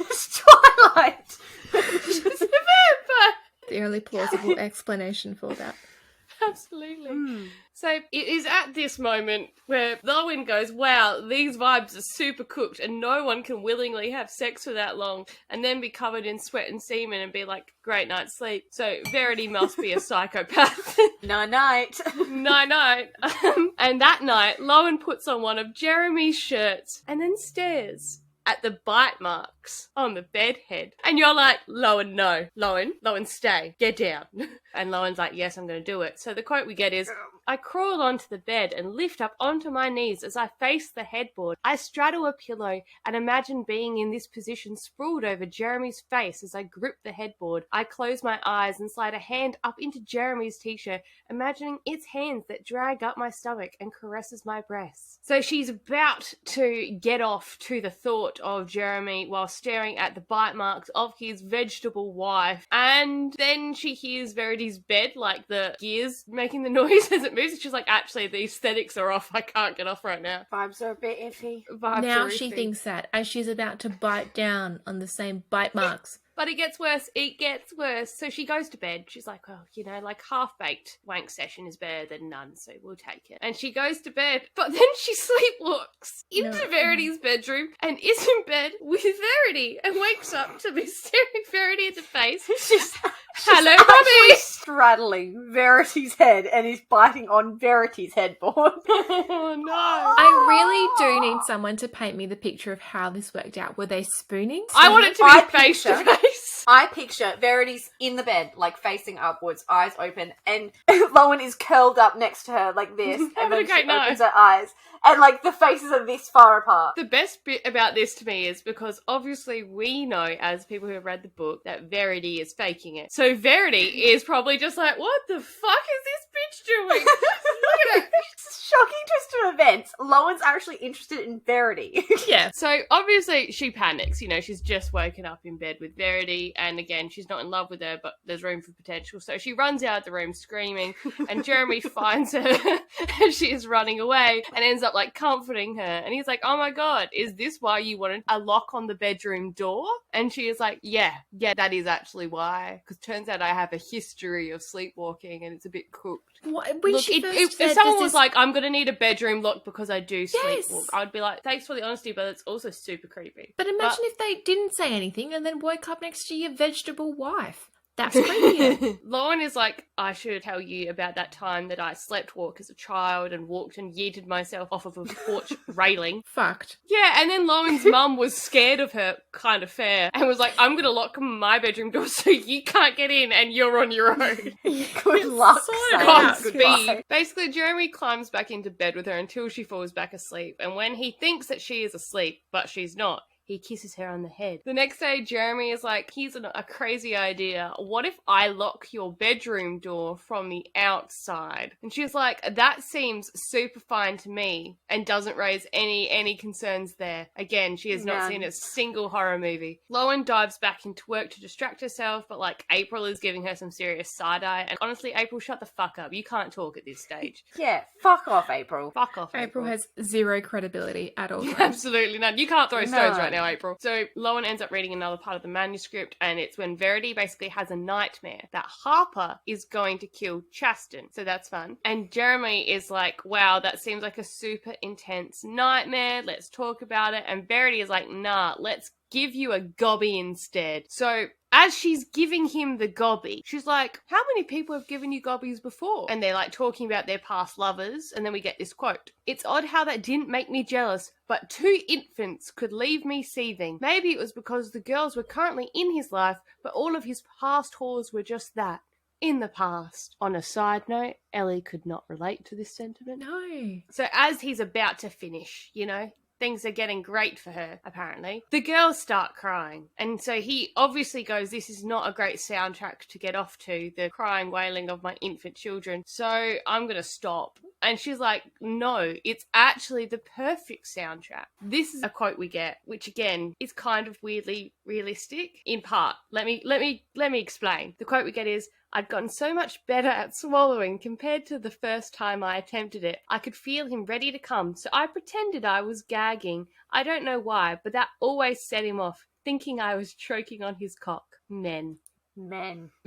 It's Twilight! She's a vampire! The only plausible explanation for that. Absolutely. So it is at this moment where Lowen goes, wow, these vibes are super cooked and no one can willingly have sex for that long and then be covered in sweat and semen and be like, great night's sleep. So Verity must be a psychopath. Night. Night. And that night, Lowen puts on one of Jeremy's shirts and then stares at the bite marks on the bed head. And you're like, Lowen, no. Lowen, stay. Get down. And Lowen's like, yes, I'm going to do it. So the quote we get is, I crawl onto the bed and lift up onto my knees as I face the headboard. I straddle a pillow and imagine being in this position sprawled over Jeremy's face as I grip the headboard. I close my eyes and slide a hand up into Jeremy's t-shirt, imagining its hands that drag up my stomach and caresses my breasts. So she's about to get off to the thought of Jeremy while staring at the bite marks of his vegetable wife. And then she hears Verity's bed, like the gears making the noise as it moves. She's like, actually, the aesthetics are off. I can't get off right now. Vibes are a bit iffy. Vibes Now are she iffy. thinks that as she's about to bite down on the same bite marks. But it gets worse. It gets worse. So she goes to bed. She's like, oh, you know, like half-baked wank session is better than none, so we'll take it. And she goes to bed. But then she sleepwalks into Verity's bedroom and is in bed with Verity and wakes up to be staring Verity in the face. She's hello, Actually Bobby! straddling Verity's head and is biting on Verity's headboard. Oh, no. I really do need someone to paint me the picture of how this worked out. Were they spooning? I want it to I be face to picture- face. I picture Verity's in the bed, like facing upwards, eyes open, and Lowen is curled up next to her like this, and Having a then great she night. opens her eyes, and like the faces are this far apart. The best bit about this to me is because obviously we know as people who have read the book that Verity is faking it. So Verity is probably just like, what the fuck is this bitch doing? Look at it. Shocking twist of events. Lowen's actually interested in Verity. Yeah. So obviously she panics, you know, she's just woken up in bed with Verity and again, she's not in love with her, but there's room for potential. So she runs out of the room screaming and Jeremy finds her as she is running away and ends up like comforting her. And he's like, oh my God, is this why you wanted a lock on the bedroom door? And she is like, yeah, that is actually why. Because turns out I have a history of sleepwalking and it's a bit cooked. When Look, she if first if said, someone "Does was this-" like, I'm going to need a bedroom lock because I do Yes. sleepwalk, I'd be like, thanks for the honesty, but it's also super creepy. But imagine if they didn't say anything and then woke up next to your vegetable wife. That's creepy. Lauren is like, I should tell you about that time that I slept walk as a child and walked and yeeted myself off of a porch railing. Fucked. Yeah, and then Lauren's mum was scared of her, kind of fair, and was like, I'm going to lock my bedroom door so you can't get in and you're on your own. Good luck. Godspeed. Basically, Jeremy climbs back into bed with her until she falls back asleep, and when he thinks that she is asleep, but she's not, he kisses her on the head. The next day, Jeremy is like, here's a crazy idea. What if I lock your bedroom door from the outside? And she's like, that seems super fine to me and doesn't raise any concerns there. Again, she has not seen a single horror movie. Lauren dives back into work to distract herself, but like April is giving her some serious side-eye. And honestly, April, shut the fuck up. You can't talk at this stage. Yeah, fuck off, April. Fuck off, April has zero credibility at all. Absolutely none. You can't throw stones right now, April. So Lauren ends up reading another part of the manuscript, and it's when Verity basically has a nightmare that Harper is going to kill Chasten. So that's fun. And Jeremy is like, wow, that seems like a super intense nightmare. Let's talk about it. And Verity is like, nah, let's give you a gobby instead. So as she's giving him the gobby, she's like, how many people have given you gobbies before? And they're like talking about their past lovers. And then we get this quote. It's odd how that didn't make me jealous, but 2 infants could leave me seething. Maybe it was because the girls were currently in his life, but all of his past whores were just that. In the past. On a side note, Ellie could not relate to this sentiment. No. So as he's about to finish, things are getting great for her, apparently. The girls start crying. And so he obviously goes, this is not a great soundtrack to get off to, the crying, wailing of my infant children. So I'm going to stop. And she's like, no, it's actually the perfect soundtrack. This is a quote we get, which again is kind of weirdly realistic in part. Let me explain. The quote we get is, I'd gotten so much better at swallowing compared to the first time I attempted it. I could feel him ready to come, so I pretended I was gagging. I don't know why, but that always set him off, thinking I was choking on his cock. Men.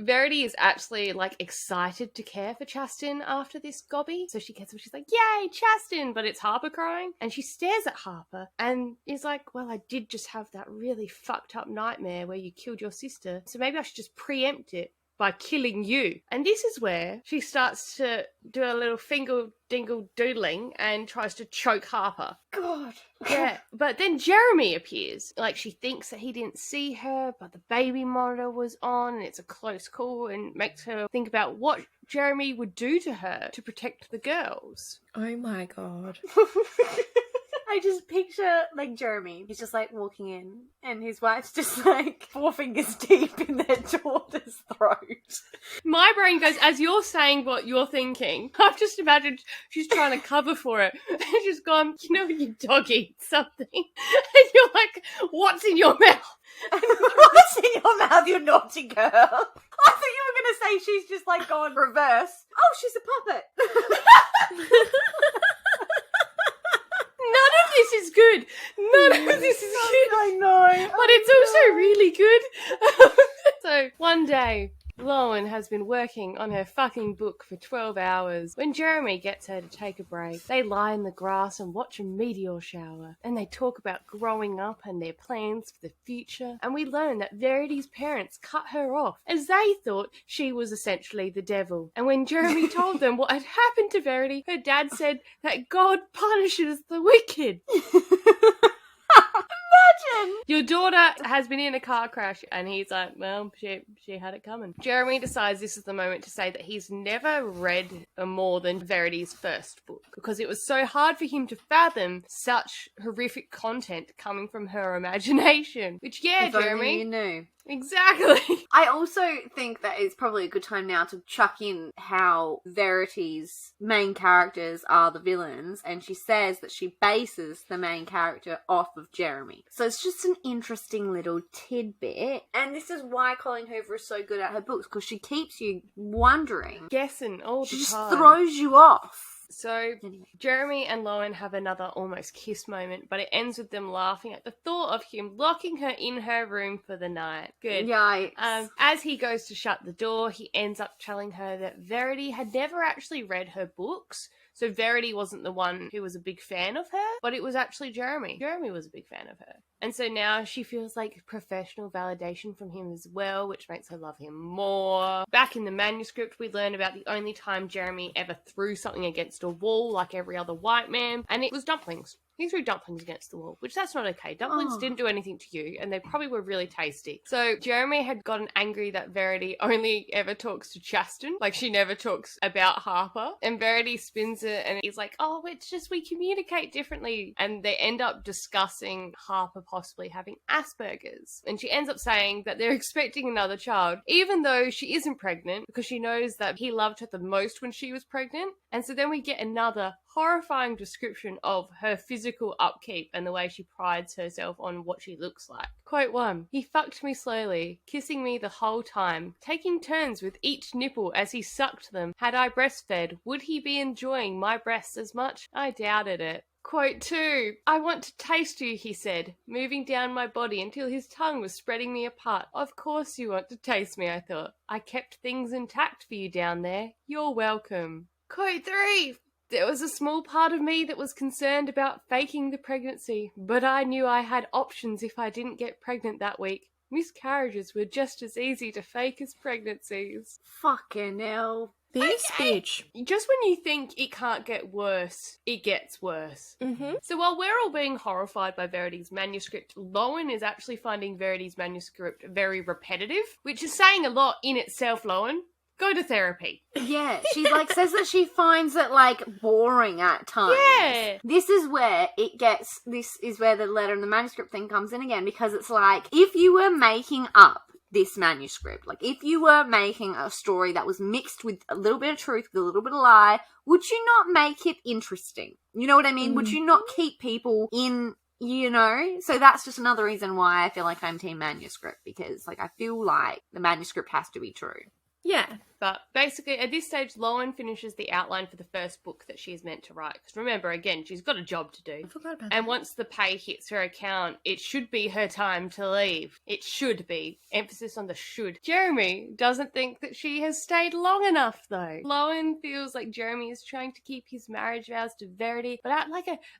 Verity is actually excited to care for Chasten after this gobby. So she gets him, she's like, yay, Chasten! But it's Harper crying. And she stares at Harper and is like, well, I did just have that really fucked up nightmare where you killed your sister. So maybe I should just preempt it by killing you. And this is where she starts to do a little finger dingle doodling and tries to choke Harper. God. Yeah, but then Jeremy appears. She thinks that he didn't see her, but the baby monitor was on and it's a close call, and makes her think about what Jeremy would do to her to protect the girls. Oh my God. I just picture Jeremy. He's just walking in, and his wife's just 4 fingers deep in their daughter's throat. My brain goes, as you're saying what you're thinking, I've just imagined she's trying to cover for it, and she's gone, when your dog eats something, and you're like, what's in your mouth? What's in your mouth, you naughty girl? I thought you were going to say she's just gone reverse. Oh, she's a puppet. None of this is good. None of this is good. I know. But it's also really good. So one day, Lauren has been working on her fucking book for 12 hours. When Jeremy gets her to take a break, they lie in the grass and watch a meteor shower. And they talk about growing up and their plans for the future. And we learn that Verity's parents cut her off as they thought she was essentially the devil. And when Jeremy told them what had happened to Verity, her dad said that God punishes the wicked. Imagine! Your daughter has been in a car crash, and he's like, well, she had it coming. Jeremy decides this is the moment to say that he's never read more than Verity's first book, because it was so hard for him to fathom such horrific content coming from her imagination. Which, yeah, if Jeremy. Only you knew. Exactly. I also think that it's probably a good time now to chuck in how Verity's main characters are the villains, and she says that she bases the main character off of Jeremy. So it's just an interesting little tidbit. And this is why Colleen Hoover is so good at her books, because she keeps you wondering. Guessing all the She just time. throws you off. So, Jeremy and Lauren have another almost kiss moment, but it ends with them laughing at the thought of him locking her in her room for the night. Good. Yikes. As he goes to shut the door, he ends up telling her that Verity had never actually read her books. So Verity wasn't the one who was a big fan of her, but it was actually Jeremy. Jeremy was a big fan of her. And so now she feels like professional validation from him as well, which makes her love him more. Back in the manuscript, we learn about the only time Jeremy ever threw something against a wall like every other white man, and it was dumplings. He threw dumplings against the wall, which that's not okay. Dumplings didn't do anything to you, and they probably were really tasty. So Jeremy had gotten angry that Verity only ever talks to Chasten. Like, she never talks about Harper. And Verity spins it, and he's like, oh, it's just we communicate differently. And they end up discussing Harper possibly having Asperger's. And she ends up saying that they're expecting another child, even though she isn't pregnant, because she knows that he loved her the most when she was pregnant. And so then we get another horrifying description of her physical upkeep and the way she prides herself on what she looks like. Quote 1, he fucked me slowly, kissing me the whole time, taking turns with each nipple as he sucked them. Had I breastfed, would he be enjoying my breasts as much? I doubted it. Quote 2, I want to taste you, he said, moving down my body until his tongue was spreading me apart. Of course you want to taste me, I thought. I kept things intact for you down there. You're welcome. Quote 3, there was a small part of me that was concerned about faking the pregnancy, but I knew I had options if I didn't get pregnant that week. Miscarriages were just as easy to fake as pregnancies. Fucking hell. This bitch. Just when you think it can't get worse, it gets worse. Mm-hmm. So while we're all being horrified by Verity's manuscript, Lowen is actually finding Verity's manuscript very repetitive, which is saying a lot in itself, Lowen. Go to therapy. Yeah, she says that she finds it boring at times. Yeah. This is where the letter and the manuscript thing comes in again, because it's like, if you were making up this manuscript, if you were making a story that was mixed with a little bit of truth, with a little bit of lie, would you not make it interesting? You know what I mean? Would you not keep people in, So that's just another reason why I feel like I'm team manuscript, because I feel like the manuscript has to be true. Yeah. But basically, at this stage, Lowen finishes the outline for the first book that she's meant to write. Because remember, again, she's got a job to do. I forgot about And that. once the pay hits her account, it should be her time to leave. It should be. Emphasis on the should. Jeremy doesn't think that she has stayed long enough, though. Lowen feels like Jeremy is trying to keep his marriage vows to Verity, but at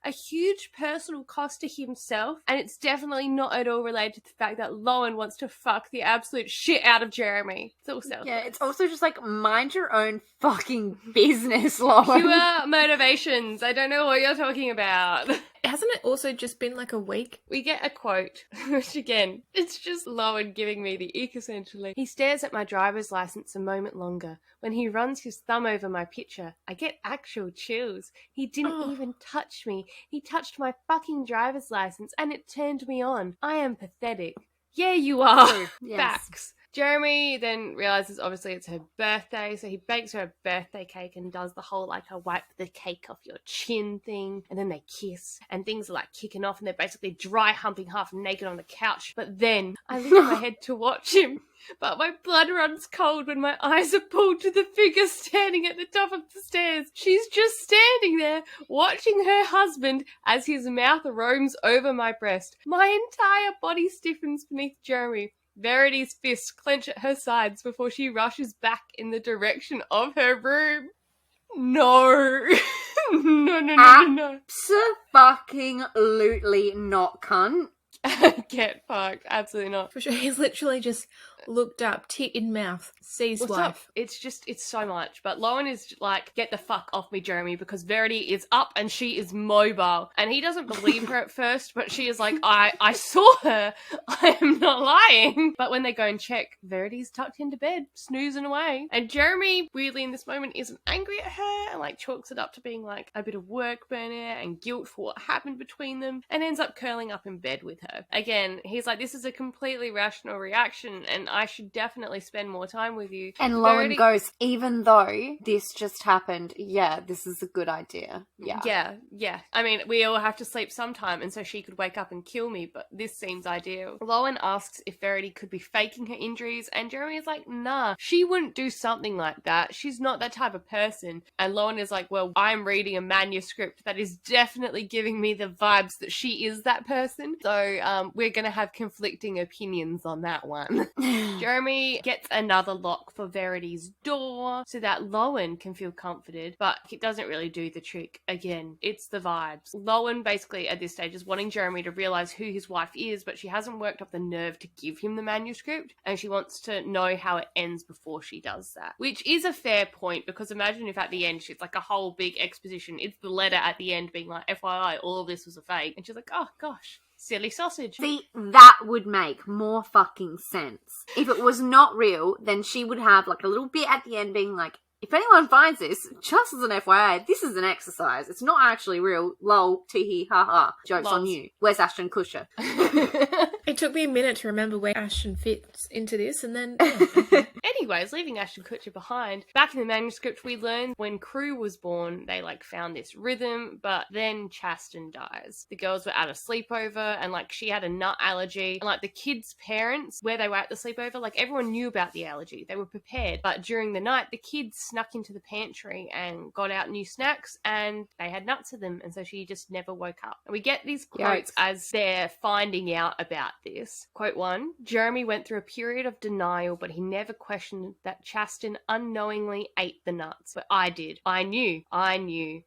a huge personal cost to himself. And it's definitely not at all related to the fact that Lowen wants to fuck the absolute shit out of Jeremy. It's all selfish. Yeah, it's also just mind your own fucking business, Lauren. Pure motivations. I don't know what you're talking about. Hasn't it also just been a week? We get a quote, which again, it's just Lowen giving me the ick essentially. He stares at my driver's license a moment longer. When he runs his thumb over my picture, I get actual chills. He didn't even touch me. He touched my fucking driver's license and it turned me on. I am pathetic. Yeah, you are. Yes. Facts. Jeremy then realizes obviously it's her birthday, so he bakes her a birthday cake and does the whole I wipe the cake off your chin thing, and then they kiss and things are kicking off and they're basically dry humping half naked on the couch. But then I lift my head to watch him, but my blood runs cold when my eyes are pulled to the figure standing at the top of the stairs. She's just standing there watching her husband as his mouth roams over my breast. My entire body stiffens beneath Jeremy. Verity's fists clench at her sides before she rushes back in the direction of her room. No. No. Abso-fucking-lutely not, cunt. Get fucked. Absolutely not. For sure. He's literally just looked up, tit in mouth, sees What's wife. up? It's so much. But Lowen is get the fuck off me, Jeremy, because Verity is up and she is mobile. And he doesn't believe her at first, but she is I saw her. I am not lying. But when they go and check, Verity's tucked into bed, snoozing away. And Jeremy, weirdly in this moment, isn't angry at her and chalks it up to being a bit of work burnout and guilt for what happened between them, and ends up curling up in bed with her. Again, he's this is a completely rational reaction and I should definitely spend more time with you. And Lowen goes, even though this just happened, yeah, this is a good idea. Yeah. I mean, we all have to sleep sometime, and so she could wake up and kill me, but this seems ideal. Lowen asks if Verity could be faking her injuries, and Jeremy is nah, she wouldn't do something like that. She's not that type of person. And Lowen is well, I'm reading a manuscript that is definitely giving me the vibes that she is that person. So we're going to have conflicting opinions on that one. Jeremy gets another lock for Verity's door so that Lowen can feel comforted, but it doesn't really do the trick. Again, it's the vibes. Lowen basically at this stage is wanting Jeremy to realise who his wife is, but she hasn't worked up the nerve to give him the manuscript, and she wants to know how it ends before she does that. Which is a fair point, because imagine if at the end she's like a whole big exposition. It's the letter at the end being like, FYI, all of this was a fake. And she's like, oh gosh, silly sausage. See, that would make more fucking sense. If it was not real, then she would have like a little bit at the end being like, if anyone finds this, just as an FYI, this is an exercise. It's not actually real. Lol, tee-hee, ha-ha. Joke's on you. Where's Ashton Kutcher? It took me a minute to remember where Ashton fits into this, and then... Anyways, leaving Ashton Kutcher behind, back in the manuscript we learn when Crew was born, they found this rhythm, but then Chasten dies. The girls were at a sleepover, and she had a nut allergy, and the kids' parents, where they were at the sleepover, everyone knew about the allergy. They were prepared, but during the night, the kids snuck into the pantry and got out new snacks, and they had nuts in them, and so she just never woke up. And we get these quotes as they're finding out about this. Quote 1, Jeremy went through a period of denial, but he never questioned that Chasten unknowingly ate the nuts. But I did. I knew.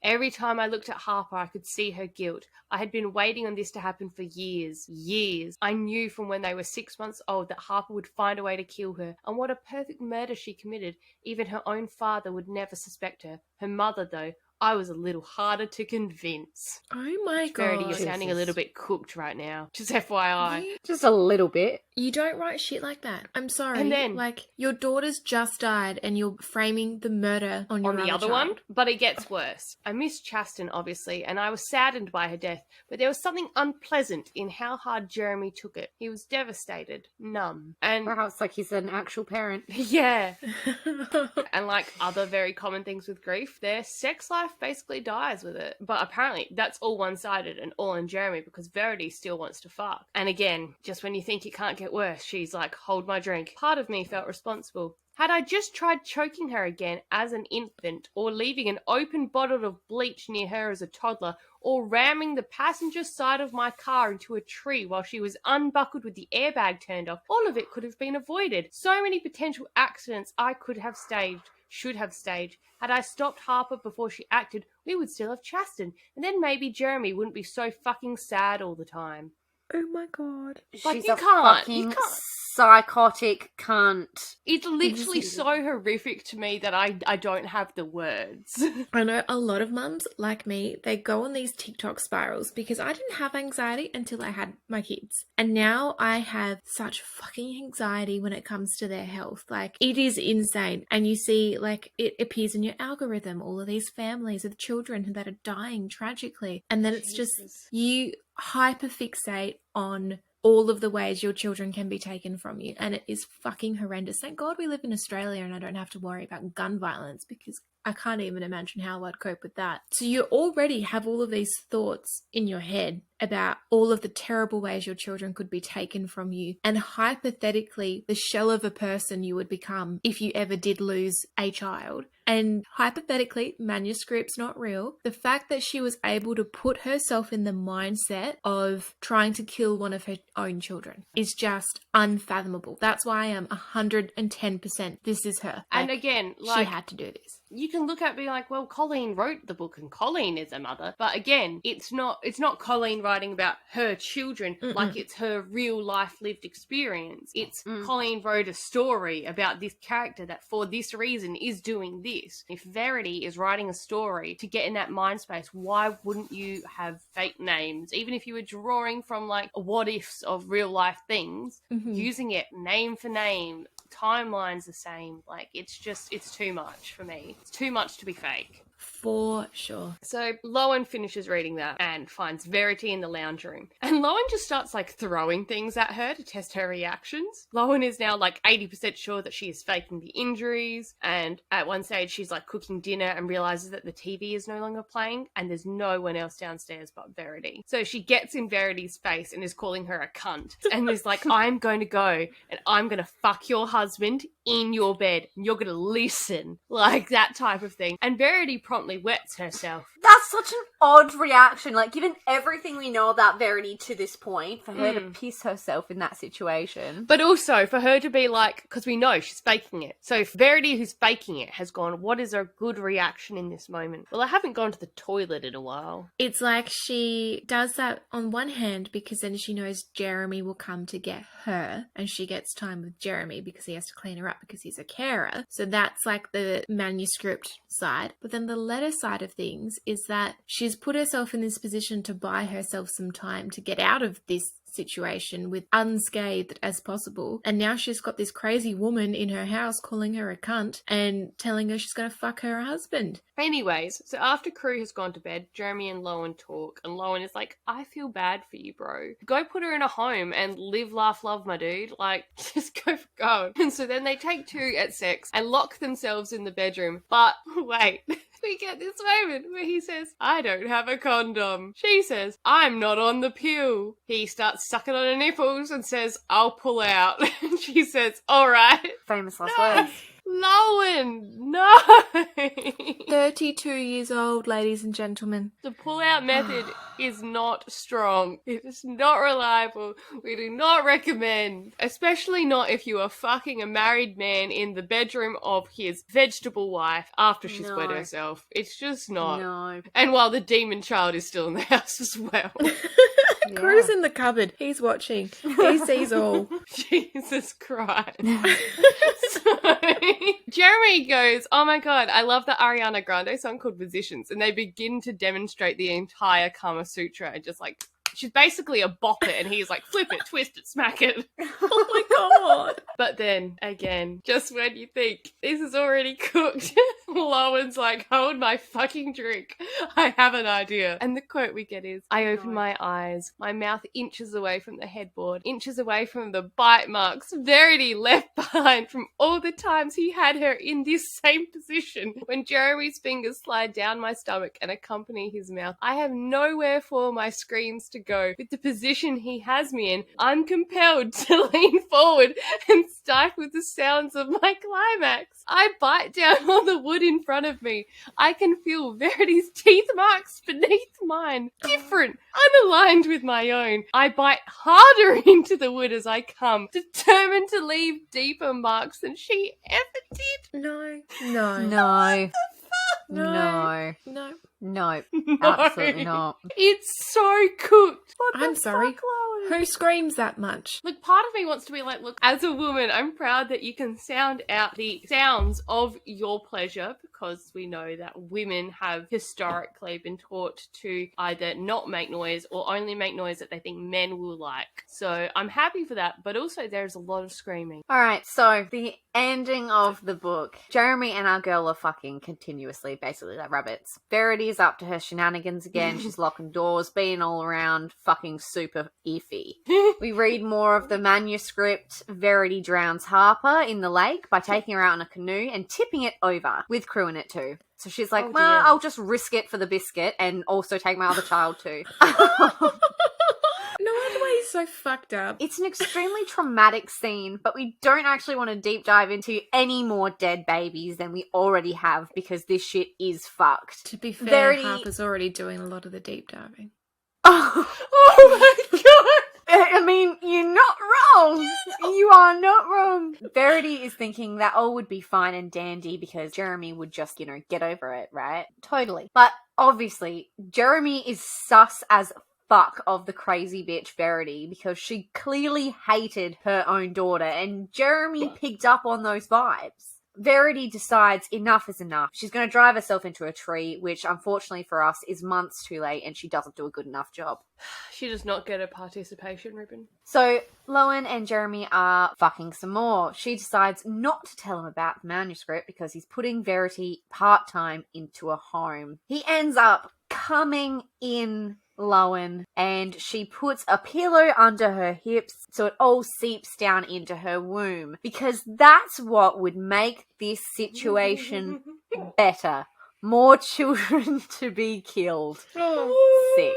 Every time I looked at Harper, I could see her guilt. I had been waiting on this to happen for years. I knew from when they were 6 months old that Harper would find a way to kill her, and what a perfect murder she committed. Even her own father would never suspect her. Her mother, though, I was a little harder to convince. Oh my God. Verity, you're sounding a little bit cooked right now. Just FYI. Just a little bit. You don't write shit like that. I'm sorry. And then... your daughter's just died and you're framing the murder on your the other child. one. But it gets worse. I miss Chasten, obviously, and I was saddened by her death, but there was something unpleasant in how hard Jeremy took it. He was devastated, numb. And perhaps he's an actual parent. Yeah. And other very common things with grief, their sex life basically dies with it. But apparently that's all one-sided and all in Jeremy, because Verity still wants to fuck. And again, just when you think it can't get worse, she's like, hold my drink. Part of me felt responsible. Had I just tried choking her again as an infant, or leaving an open bottle of bleach near her as a toddler, or ramming the passenger side of my car into a tree while she was unbuckled with the airbag turned off, all of it could have been avoided. So many potential accidents I should have staged. Had I stopped Harper before she acted, we would still have Chasten, and then maybe Jeremy wouldn't be so fucking sad all the time. Oh my God. She's you a can't. fucking psychotic cunt. It's literally so horrific to me that I don't have the words. I know a lot of mums, like me, they go on these TikTok spirals because I didn't have anxiety until I had my kids. And now I have such fucking anxiety when it comes to their health. It is insane. And you see, it appears in your algorithm, all of these families of children that are dying tragically. And then it's just, you hyperfixate on all of the ways your children can be taken from you, and it is fucking horrendous. Thank God we live in Australia and I don't have to worry about gun violence, because I can't even imagine how I'd cope with that. So you already have all of these thoughts in your head about all of the terrible ways your children could be taken from you, and hypothetically the shell of a person you would become if you ever did lose a child. And hypothetically, manuscript's not real. The fact that she was able to put herself in the mindset of trying to kill one of her own children is just unfathomable. That's why I am 110% this is her. And again, she had to do this. You can look at it and be like, well, Colleen wrote the book and Colleen is a mother. But again, it's not Colleen writing about her children like it's her real life lived experience. It's Colleen wrote a story about this character that for this reason is doing this. If Verity is writing a story to get in that mind space, why wouldn't you have fake names? Even if you were drawing from what ifs of real life things, using it name for name, timeline's the same. It's too much for me. It's too much to be fake. For sure. So Lowen finishes reading that and finds Verity in the lounge room. And Lowen just starts throwing things at her to test her reactions. Lowen is now 80% sure that she is faking the injuries. And at one stage she's cooking dinner and realizes that the TV is no longer playing and there's no one else downstairs but Verity. So she gets in Verity's face and is calling her a cunt. And is I'm going to go and I'm going to fuck your husband in your bed and you're going to listen. That type of thing. And Verity promptly violently wets herself. That's such an odd reaction. Like, given everything we know about Verity to this point, for her to piss herself in that situation. But also for her to be like, because we know she's faking it. So if Verity, who's faking it, has gone, what is a good reaction in this moment? Well, I haven't gone to the toilet in a while. It's like she does that on one hand because then she knows Jeremy will come to get her and she gets time with Jeremy because he has to clean her up because he's a carer. So that's like the manuscript side. But then the letter side of things is that she's put herself in this position to buy herself some time to get out of this situation with unscathed as possible, and now she's got this crazy woman in her house calling her a cunt and telling her she's going to fuck her husband. Anyways, so after Crew has gone to bed, Jeremy and Lowen talk, and Lowen is like, I feel bad for you, bro. Go put her in a home and live, laugh, love, my dude. Like, just go for gold. And so then they take two at sex and lock themselves in the bedroom. But wait, we get this moment where he says, I don't have a condom. She says, I'm not on the pill. He starts sucking on her nipples and says, I'll pull out. And she says, all right. Famous last words. Lowen, no! 32 years old, ladies and gentlemen. The pull-out method is not strong. It is not reliable. We do not recommend, especially not if you are fucking a married man in the bedroom of his vegetable wife after she's wet herself. It's just not. No. And while the demon child is still in the house as well. Crew's in the cupboard. He's watching. He sees all. Jesus Christ. So, Jeremy goes, oh my god, I love the Ariana Grande song called Positions, and they begin to demonstrate the entire Kama Sutra and just like, she's basically a bop-it, and he's like, flip it, twist it, smack it. Oh my god. But then, again, just when you think this is already cooked, Lowen's like, hold my fucking drink. I have an idea. And the quote we get is, I open my eyes, my mouth inches away from the headboard, inches away from the bite marks Verity left behind from all the times he had her in this same position. When Jeremy's fingers slide down my stomach and accompany his mouth, I have nowhere for my screams to go. With the position he has me in, I'm compelled to lean forward and stifle the sounds of my climax. I bite down on the wood in front of me. I can feel Verity's teeth marks beneath mine, different, unaligned with my own. I bite harder into the wood as I come, determined to leave deeper marks than she ever did. No. No. No. No. No. Absolutely not. It's so cooked. I'm sorry. Who screams that much? Look, part of me wants to be like, look, as a woman, I'm proud that you can sound out the sounds of your pleasure, because we know that women have historically been taught to either not make noise or only make noise that they think men will like. So I'm happy for that, but also there's a lot of screaming. All right, so the ending of the book. Jeremy and our girl are fucking continuously, basically like rabbits. Verity's up to her shenanigans again. She's locking doors, being all around fucking super iffy. We read more of the manuscript. Verity drowns Harper in the lake by taking her out in a canoe and tipping it over, with Crew in it too. So she's like, well, I'll just risk it for the biscuit and also take my other child too. No wonder why he's so fucked up. It's an extremely traumatic scene, but we don't actually want to deep dive into any more dead babies than we already have, because this shit is fucked. To be fair, Verity... Harper's already doing a lot of the deep diving. Oh my god! I mean, you're not wrong. You are not wrong. Verity is thinking that all would be fine and dandy because Jeremy would just, get over it, right? Totally. But obviously, Jeremy is sus as fuck of the crazy bitch Verity, because she clearly hated her own daughter, and Jeremy picked up on those vibes. Verity decides enough is enough. She's going to drive herself into a tree, which unfortunately for us is months too late, and she doesn't do a good enough job. She does not get a participation ribbon. So Lowen and Jeremy are fucking some more. She decides not to tell him about the manuscript because he's putting Verity part-time into a home. He ends up coming in Lowen, and she puts a pillow under her hips so it all seeps down into her womb, because that's what would make this situation better. More children to be killed. Sick.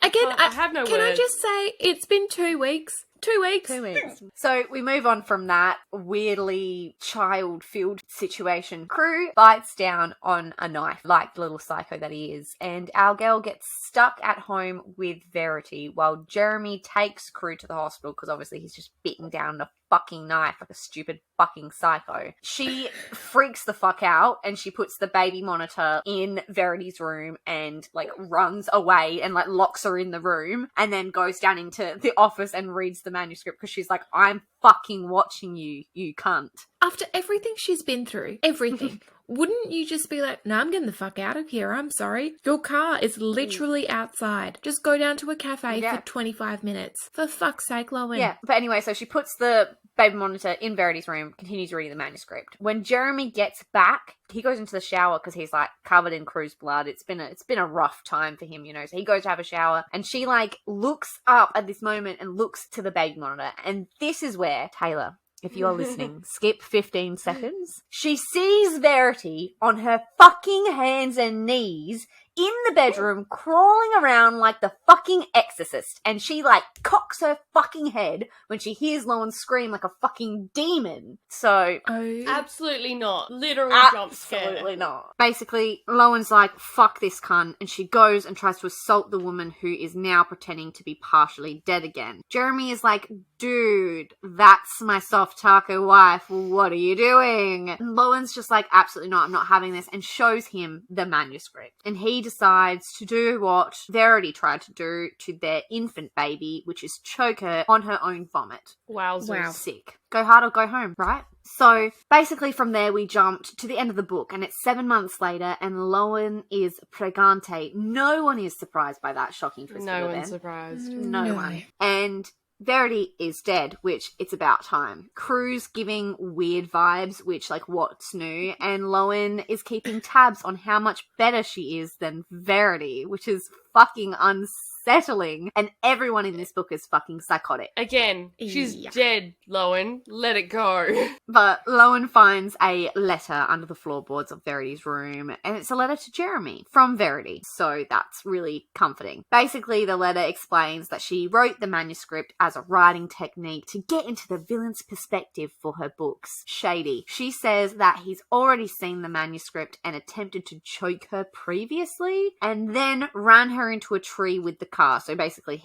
Again, I have no can I words. just say, it's been 2 weeks. 2 weeks. 2 weeks. So we move on from that weirdly child-filled situation. Crew bites down on a knife, like the little psycho that he is, and our girl gets stuck at home with Verity while Jeremy takes Crew to the hospital because obviously he's just bitten down a fucking knife like a stupid fucking psycho. She freaks the fuck out and she puts the baby monitor in Verity's room and like runs away and like locks her in the room and then goes down into the office and reads the manuscript because she's like, I'm fucking watching you, you cunt. After everything she's been through, everything, wouldn't you just be like, no, I'm getting the fuck out of here, I'm sorry. Your car is literally outside. Just go down to a cafe for 25 minutes. For fuck's sake, Lowen. Yeah, but anyway, so she puts the baby monitor in Verity's room, continues reading the manuscript. When Jeremy gets back, he goes into the shower because he's like covered in Crew's blood. It's been a rough time for him, you know. So he goes to have a shower and she like looks up at this moment and looks to the baby monitor. And this is where, Taylor, if you're listening, skip 15 seconds. She sees Verity on her fucking hands and knees in the bedroom, crawling around like the fucking exorcist. And she, like, cocks her fucking head when she hears Lowen scream like a fucking demon. So... Absolutely not. Literal jump scare. Absolutely not. Basically, Lowen's like, fuck this cunt, and she goes and tries to assault the woman who is now pretending to be partially dead again. Jeremy is like, dude, that's my soft taco wife. What are you doing? And Lowen's just like, absolutely not, I'm not having this, and shows him the manuscript. And he decides to do what Verity tried to do to their infant baby, which is choke her on her own vomit. Wowzers. Wow. Sick. Go hard or go home, right? So basically from there we jumped to the end of the book and it's 7 months later and Lowen is pregante. No one is surprised by that shocking twist. No one's surprised. No one. And Verity is dead, which it's about time. Crew's giving weird vibes, which like what's new, and Lowen is keeping tabs on how much better she is than Verity, which is fucking unsettling, and everyone in this book is fucking psychotic. Again, she's dead, Lowen. Let it go. But Lowen finds a letter under the floorboards of Verity's room, and it's a letter to Jeremy from Verity, so that's really comforting. Basically, the letter explains that she wrote the manuscript as a writing technique to get into the villain's perspective for her books. Shady. She says that he's already seen the manuscript and attempted to choke her previously, and then ran her into a tree with the car. So basically,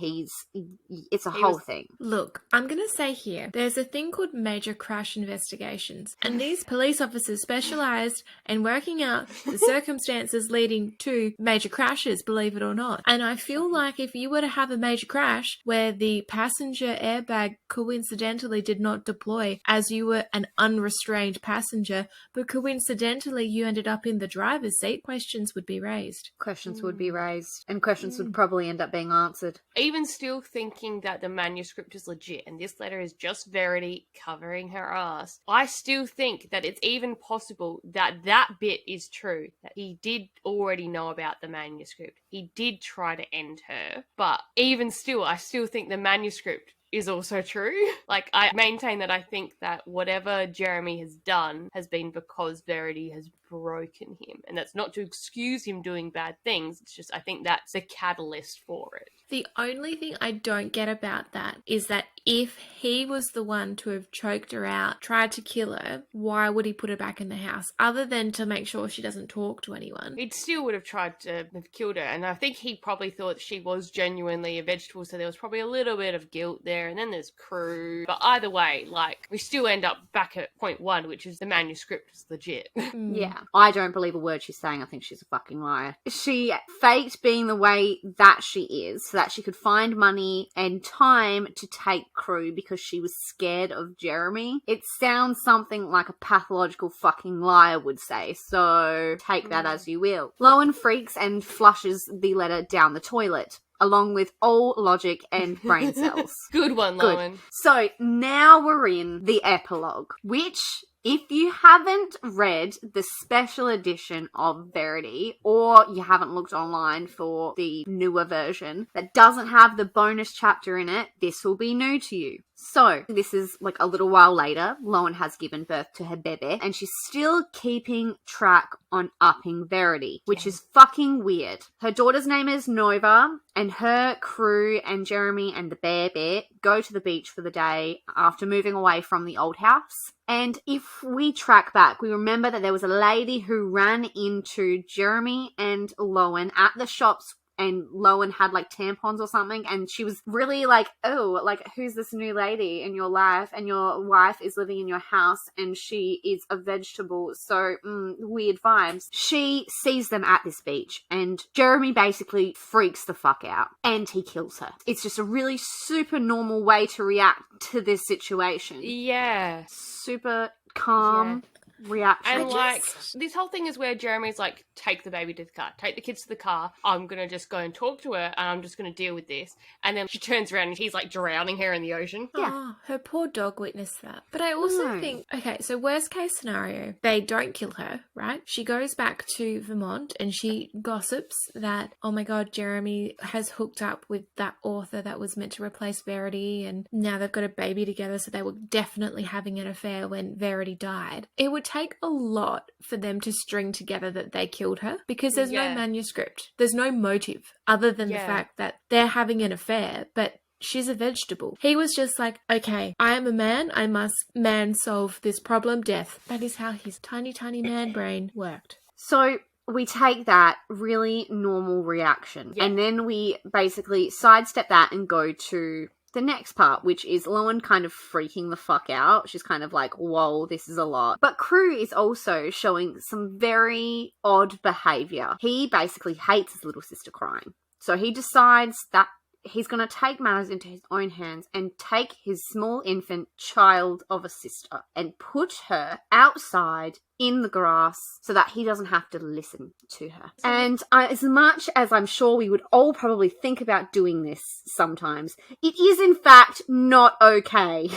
it's a whole thing. Look, I'm going to say here, there's a thing called major crash investigations, and these police officers specialised in working out the circumstances leading to major crashes, believe it or not. And I feel like if you were to have a major crash where the passenger airbag coincidentally did not deploy as you were an unrestrained passenger, but coincidentally you ended up in the driver's seat, questions would be raised. Questions would be raised, and questions would probably end up being answered. Even still thinking that the manuscript is legit and this letter is just Verity covering her ass, I still think that it's even possible that that bit is true, that he did already know about the manuscript. He did try to end her, but even still, I still think the manuscript is also true. Like, I maintain that I think that whatever Jeremy has done has been because Verity has broken him. And that's not to excuse him doing bad things. It's just, I think that's the catalyst for it. The only thing I don't get about that is that if he was the one to have choked her out, tried to kill her, why would he put her back in the house? Other than to make sure she doesn't talk to anyone. He still would have tried to have killed her. And I think he probably thought she was genuinely a vegetable. So there was probably a little bit of guilt there. And then there's Crew. But either way, like, we still end up back at point one, which is the manuscript is legit. Yeah. I don't believe a word she's saying. I think she's a fucking liar. She faked being the way that she is so that she could find money and time to take Crew because she was scared of Jeremy. It sounds something like a pathological fucking liar would say, so take that as you will. Lowen freaks and flushes the letter down the toilet, along with all logic and brain cells. Good one, Lowen. So now we're in the epilogue, which, if you haven't read the special edition of Verity, or you haven't looked online for the newer version that doesn't have the bonus chapter in it, this will be new to you. So this is like a little while later. Lowen has given birth to her bebe, and she's still keeping track on upping Verity, which is fucking weird. Her daughter's name is Nova, and her crew and Jeremy and the bebe go to the beach for the day after moving away from the old house. And if we track back, we remember that there was a lady who ran into Jeremy and Lowen at the shops, and Lowen had like tampons or something, and she was really like, oh, like, who's this new lady in your life, and your wife is living in your house and she is a vegetable, so weird vibes. She sees them at this beach, and Jeremy basically freaks the fuck out and he kills her. It's just a really super normal way to react to this situation. Yeah. Super calm. Reaction. And like this whole thing is where Jeremy's like, take the baby to the car, take the kids to the car, I'm gonna just go and talk to her and I'm just gonna deal with this. And then she turns around and he's like drowning her in the ocean. Yeah. Oh, her poor dog witnessed that. But I also think, okay, so worst case scenario, they don't kill her, right? She goes back to Vermont and she gossips that, oh my god, Jeremy has hooked up with that author that was meant to replace Verity, and now they've got a baby together, so they were definitely having an affair when Verity died. It would take a lot for them to string together that they killed her, because there's no manuscript, there's no motive other than the fact that they're having an affair, but she's a vegetable. He was just like, okay, I am a man, I must solve this problem, death. That is how his tiny man brain worked. So we take that really normal reaction and then we basically sidestep that and go to the next part, which is Lowen kind of freaking the fuck out. She's kind of like, whoa, this is a lot. But Crew is also showing some very odd behavior. He basically hates his little sister crying. So he decides that he's going to take matters into his own hands and take his small infant child of a sister and put her outside in the grass so that he doesn't have to listen to her. And as much as I'm sure we would all probably think about doing this sometimes, it is in fact not okay.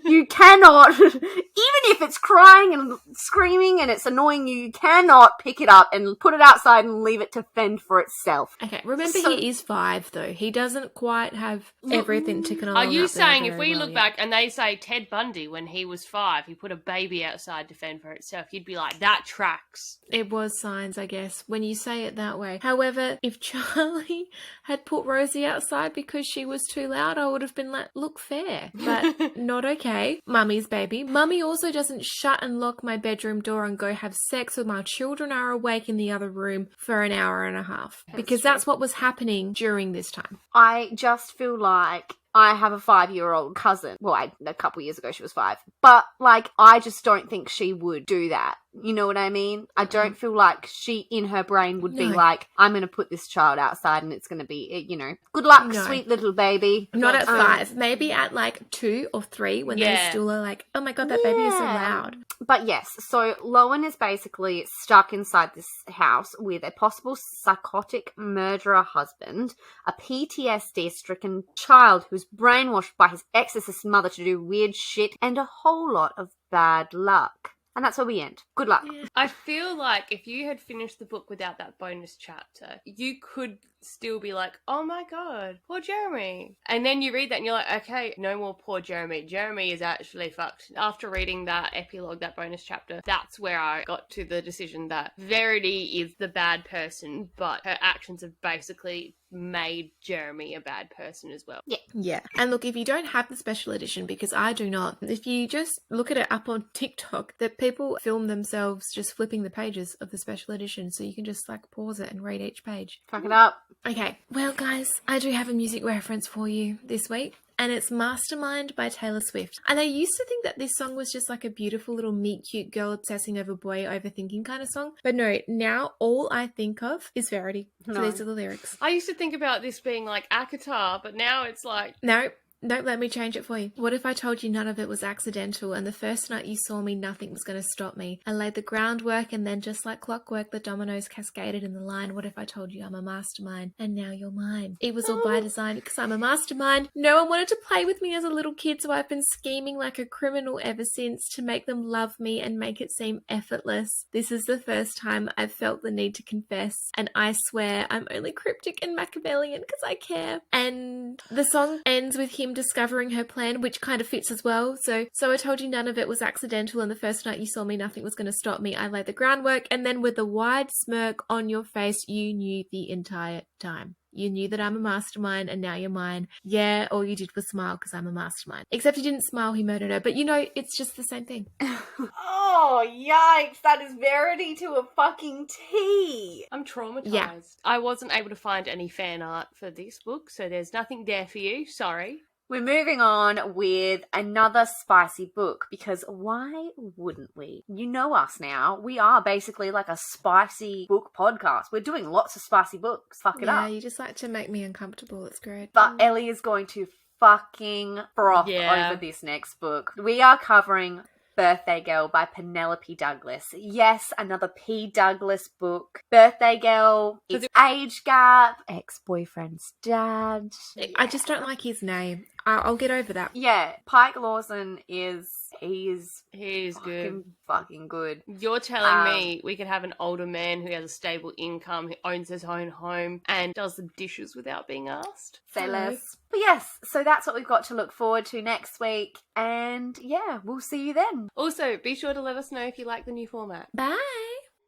You cannot, even if it's crying and screaming and it's annoying you, you cannot pick it up and put it outside and leave it to fend for itself. Okay, remember he is 5 though. He doesn't quite have everything ticking along. Are you saying if we look back and they say Ted Bundy, when he was 5, he put a baby outside to fend for itself, you'd be like, that tracks. It was signs, I guess, when you say it that way. However, if Charlie had put Rosie outside because she was too loud, I would have been like, look, fair, but not okay. Mummy's baby. Mummy also doesn't shut and lock my bedroom door and go have sex when my children are awake in the other room for an hour and a half. Because that's what was happening during this time. I just feel like I have a 5-year-old cousin. Well, a couple years ago she was 5. But, like, I just don't think she would do that. You know what I mean? I don't feel like she, in her brain, would be like, I'm going to put this child outside and it's going to be, you know, good luck, sweet little baby. Not at 5. Maybe at, like, 2 or 3 when they still are like, oh my god, that baby is so loud. But yes, so Lowen is basically stuck inside this house with a possible psychotic murderer husband, a PTSD-stricken child who's brainwashed by his exorcist mother to do weird shit, and a whole lot of bad luck. And that's where we end. Good luck. Yeah. I feel like if you had finished the book without that bonus chapter, you could still be like, oh my god, poor Jeremy. And then you read that and you're like, okay, no more poor Jeremy. Jeremy is actually fucked. After reading that epilogue, that bonus chapter, that's where I got to the decision that Verity is the bad person, but her actions have basically made Jeremy a bad person as well. Yeah. And look, if you don't have the special edition, because I do not, if you just look at it up on TikTok, that people film themselves just flipping the pages of the special edition, so you can just like pause it and read each page. Fuck it up. Okay, well guys, I do have a music reference for you this week, and it's Mastermind by Taylor Swift. And I used to think that this song was just like a beautiful little meet cute girl obsessing over boy overthinking kind of song, but no, now all I think of is Verity. So these are the lyrics. I used to think about this being like Akatar, but now it's like... No, don't let me change it for you. What if I told you none of it was accidental, and the first night you saw me, nothing was going to stop me? I laid the groundwork, and then just like clockwork, the dominoes cascaded in the line. What if I told you I'm a mastermind, and now you're mine? It was all by design, because I'm a mastermind. No one wanted to play with me as a little kid, so I've been scheming like a criminal ever since to make them love me and make it seem effortless. This is the first time I've felt the need to confess, and I swear I'm only cryptic and Machiavellian because I care. And the song ends with him discovering her plan, which kind of fits as well. So I told you none of it was accidental, and the first night you saw me, nothing was going to stop me. I laid the groundwork, and then with a wide smirk on your face, you knew the entire time. You knew that I'm a mastermind and now you're mine. Yeah, all you did was smile because I'm a mastermind. Except he didn't smile, he murdered her. But it's just the same thing. Oh, yikes. That is Verity to a fucking T. I'm traumatized. Yeah. I wasn't able to find any fan art for this book, so there's nothing there for you. Sorry. We're moving on with another spicy book, because why wouldn't we? You know us now. We are basically like a spicy book podcast. We're doing lots of spicy books. Fuck it up. Yeah, you just like to make me uncomfortable. It's great. But Ellie is going to fucking froth over this next book. We are covering Birthday Girl by Penelope Douglas. Yes, another P. Douglas book. Birthday Girl, it's age gap, ex-boyfriend's dad. I just don't like his name. I'll get over that. Yeah, Pike Lawson is good. Fucking good. You're telling me we could have an older man who has a stable income, who owns his own home, and does the dishes without being asked? Say less. But yes, so that's what we've got to look forward to next week. And yeah, we'll see you then. Also, be sure to let us know if you like the new format. Bye.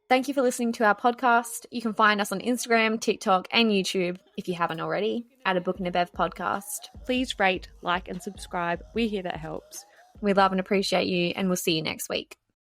Thank you for listening to our podcast. You can find us on Instagram, TikTok, and YouTube, if you haven't already, at A Book and a Bev podcast. Please rate, like, and subscribe. We hear that helps. We love and appreciate you, and we'll see you next week.